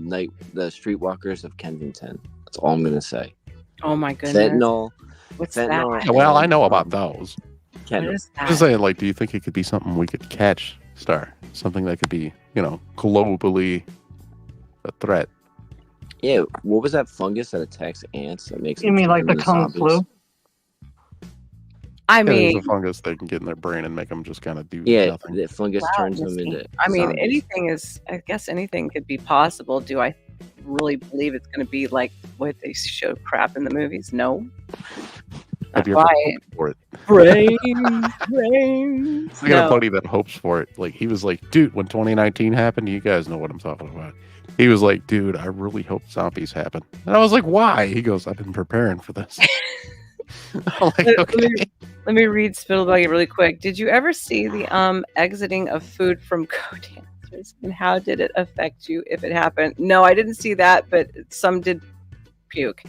streetwalkers of Kensington. That's all I'm gonna say. Oh my goodness! Fentanyl. What's fentanyl. that? Yeah, well, I know about those. What Kendall. is I'm just that? saying, like, do you think it could be something we could catch, Star? Something that could be, globally a threat. Yeah, what was that fungus that attacks ants that makes You them mean turn like the into Kung zombies? flu? I there's a mean, fungus that can get in their brain and make them just kind of do Yeah, nothing. the fungus turns them into. I mean, zombies. anything is. I guess anything could be possible. Do I really believe it's going to be like what they show crap in the movies? No. Have Not you ever quite. hoped for it? Brains. I got a No. buddy that hopes for it. Like he was like, dude, when 2019 happened, you guys know what I'm talking about. He was like, dude, I really hope zombies happen. And I was like, why? He goes, I've been preparing for this. I'm like, okay. Let me read Spittlebuggy really quick. Did you ever see the exiting of food from co-dancers, and how did it affect you if it happened? No, I didn't see that, but some did puke,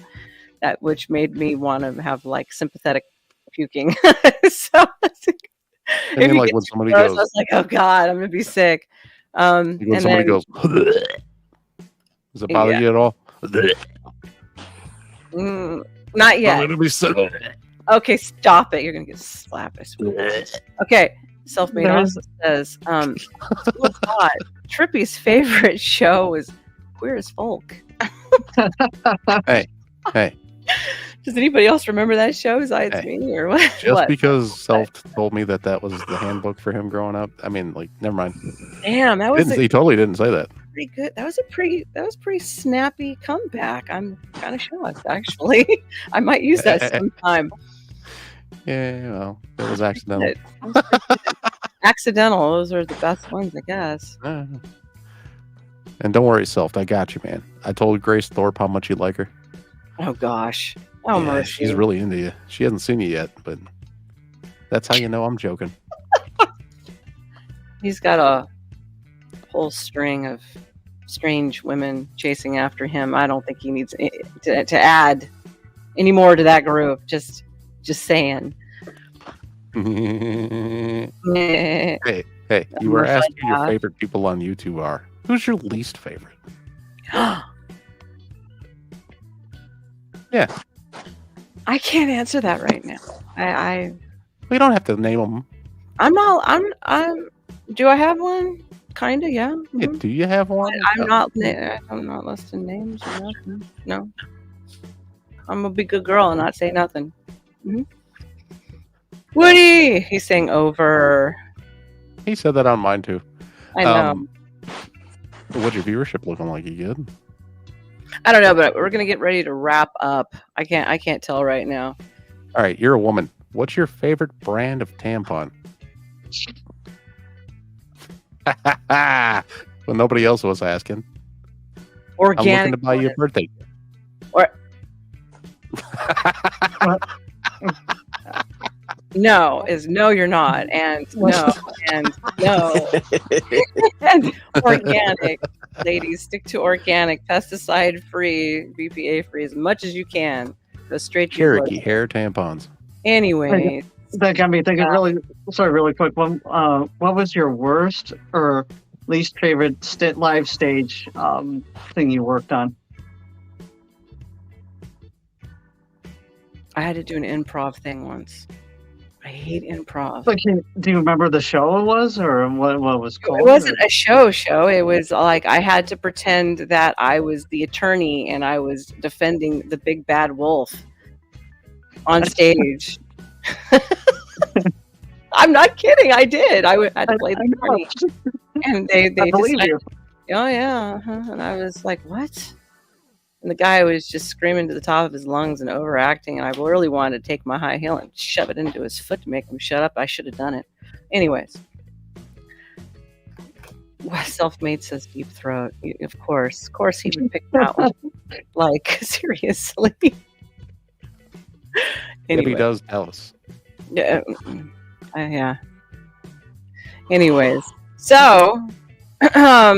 which made me want to have like sympathetic puking. So I mean, like when somebody gross, goes, I was like, oh god, I'm gonna be sick. when And somebody then, goes, does it bother Yeah. you at all? not yet. I'm gonna be sick. Okay, stop it. You're gonna get slapped. I swear. Okay, self-made There's- also says, school of thought. Trippy's favorite show was Queer as Folk. Hey, Does anybody else remember that show besides Hey. me or what? just What? because Self told me that was the handbook for him growing up. I mean, like, never mind. Damn, that was He totally didn't say that. pretty good. That was pretty snappy comeback. I'm kind of shocked, actually. I might use that sometime. Yeah, well, it was accidental. That was pretty good. Accidental. Those are the best ones, I guess. And don't worry, Self, I got you, man. I told Grace Thorpe how much you like her. Oh gosh. Oh Yeah, mercy. she's really into you. She hasn't seen you yet, but that's how you know I'm joking. He's got a whole string of strange women chasing after him. I don't think he needs to add any more to that group. Just saying. Hey, Meh. you were Much asking like who your that. favorite people on YouTube are. Who's your least favorite? Yeah. I can't answer that right now. We don't have to name them. I'm do I have one? Kinda, yeah. Yeah, Mhm. do you have one? I'm not listing names or nothing. No. I'm gonna be a good girl and not say nothing. Mhm. Woody! He's saying over. He said that on mine too. I know. What's your viewership looking like? You good? I don't know, but we're gonna get ready to wrap up. I can't tell right now. All right, you're a woman. What's your favorite brand of tampon? Well, nobody else was asking. I'm Organic. looking to buy you a birthday. Or no is no, you're not, and no, and no, and organic. Ladies, stick to organic, pesticide free, BPA free as much as you can. Go straight to your Cherokee blood. hair tampons. Anyway, That got me thinking really quick. What was your worst or least favorite live stage thing you worked on? I had to do an improv thing once. I hate improv. Like, do you remember the show it was, or what was called? It wasn't a show. It was like I had to pretend that I was the attorney and I was defending the big bad wolf on stage. I'm not kidding. I did. I had to play the attorney, and they I believe decided, you. oh yeah, and I was like, what? And the guy was just screaming to the top of his lungs and overacting, and I really wanted to take my high heel and shove it into his foot to make him shut up. I should have done it. Anyways. Self-made says deep throat. Of course he would pick that one. Like, seriously. If he Anyway. does, tell us. Yeah. Yeah. Anyways, so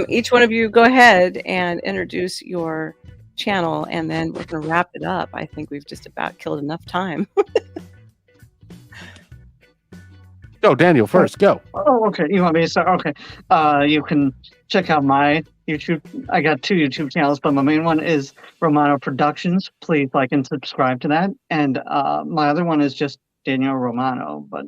each one of you go ahead and introduce your channel, and then we're going to wrap it up. I think we've just about killed enough time. Go, Daniel, first. Go. Oh, okay. You want me to start? Okay. You can check out my YouTube. I got 2 YouTube channels, but my main one is Romano Productions. Please like and subscribe to that. And my other one is just Daniel Romano. But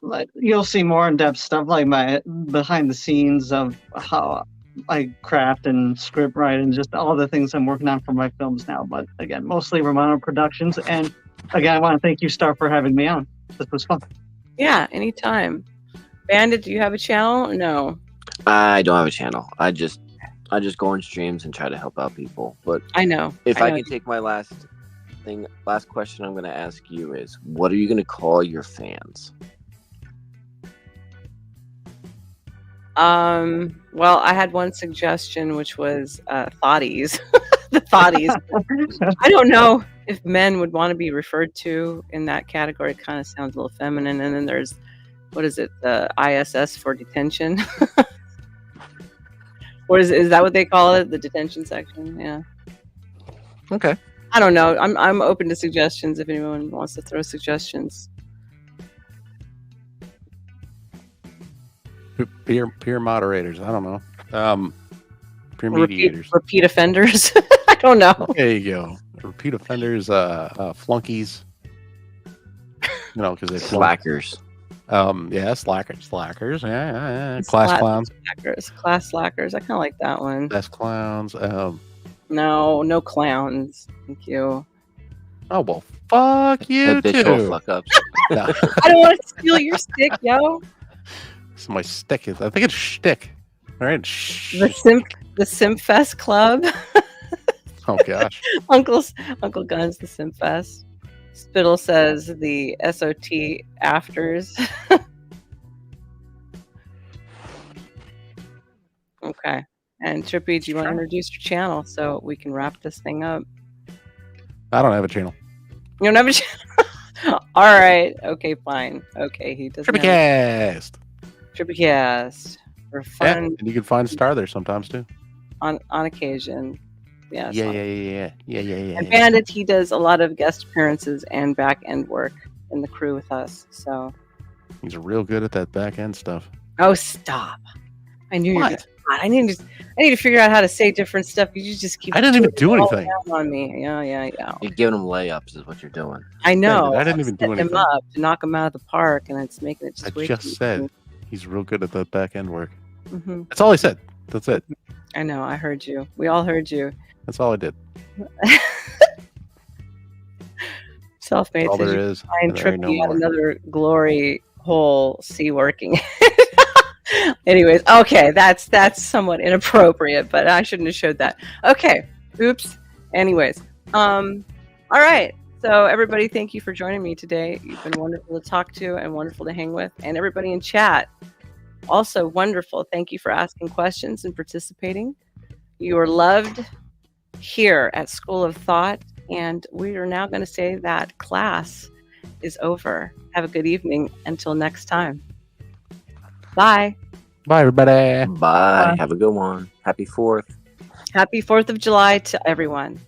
like you'll see more in-depth stuff, like my behind the scenes of how I craft and script write and just all the things I'm working on for my films now. But again, mostly Romano Productions. And Again, I want to thank you, Star, for having me on. This was fun. Yeah, anytime. Bandit, do you have a channel? No. I don't have a channel. I just go on streams and try to help out people. But I know. if I I know. can take my last question I'm going to ask you is, what are you going to call your fans? Well, I had one suggestion, which was thotties. The thotties. I don't know if men would want to be referred to in that category. It kind of sounds a little feminine. And then there's, what is it, the ISS for detention? Or is that what they call it? The detention section? Yeah. Okay. I don't know. I'm open to suggestions if anyone wants to throw suggestions. Peer moderators. I don't know. Peer mediators. Repeat offenders. I don't know. There you go. Repeat offenders. Flunkies. You know, because they Slackers. Yeah, slackers. Yeah. Class clowns. Class slackers. I kind of like that one. Class clowns. No clowns. Thank you. Oh well, fuck you Habitual too. fuck ups. No. I don't want to steal your stick, yo. So my stick is. I think it's shtick. All right. The Simp Fest Club. Oh gosh. Uncle Guns, the Simp Fest. Spittle says the SOT afters. Okay. And Trippy, do you want to introduce your channel so we can wrap this thing up? I don't have a channel. You don't have a channel? All right. Okay, fine. Okay, he doesn't. Trippycast. Trippycast. For fun. Yeah, and you can find Star there sometimes too. On occasion. Yeah. Yeah. And Bandit, he does a lot of guest appearances and back end work in the crew with us. So he's real good at that back end stuff. oh, stop! I knew you. What? I need to figure out how to say different stuff. You just keep. I didn't even do anything on me. Yeah. You're giving them layups, is what you're doing. I know. I didn't even do anything. Him up to knock him out of the park, and it's making it. I just said he's real good at that back end work. Mm-hmm. That's all I said. That's it. I know. I heard you. We all heard you. That's all I did. Self-made. All there is. I'm tripping at another glory hole. See working. Anyways, okay, that's somewhat inappropriate, but I shouldn't have showed that. Okay, oops. Anyways, all right. So everybody, thank you for joining me today. You've been wonderful to talk to and wonderful to hang with, and everybody in chat, also wonderful. Thank you for asking questions and participating. You are loved here at School of Thought, and we are now going to say that class is over. Have a good evening. Until next time. Bye. Bye, everybody. Bye. Have a good one. Happy 4th. Happy 4th of July to everyone.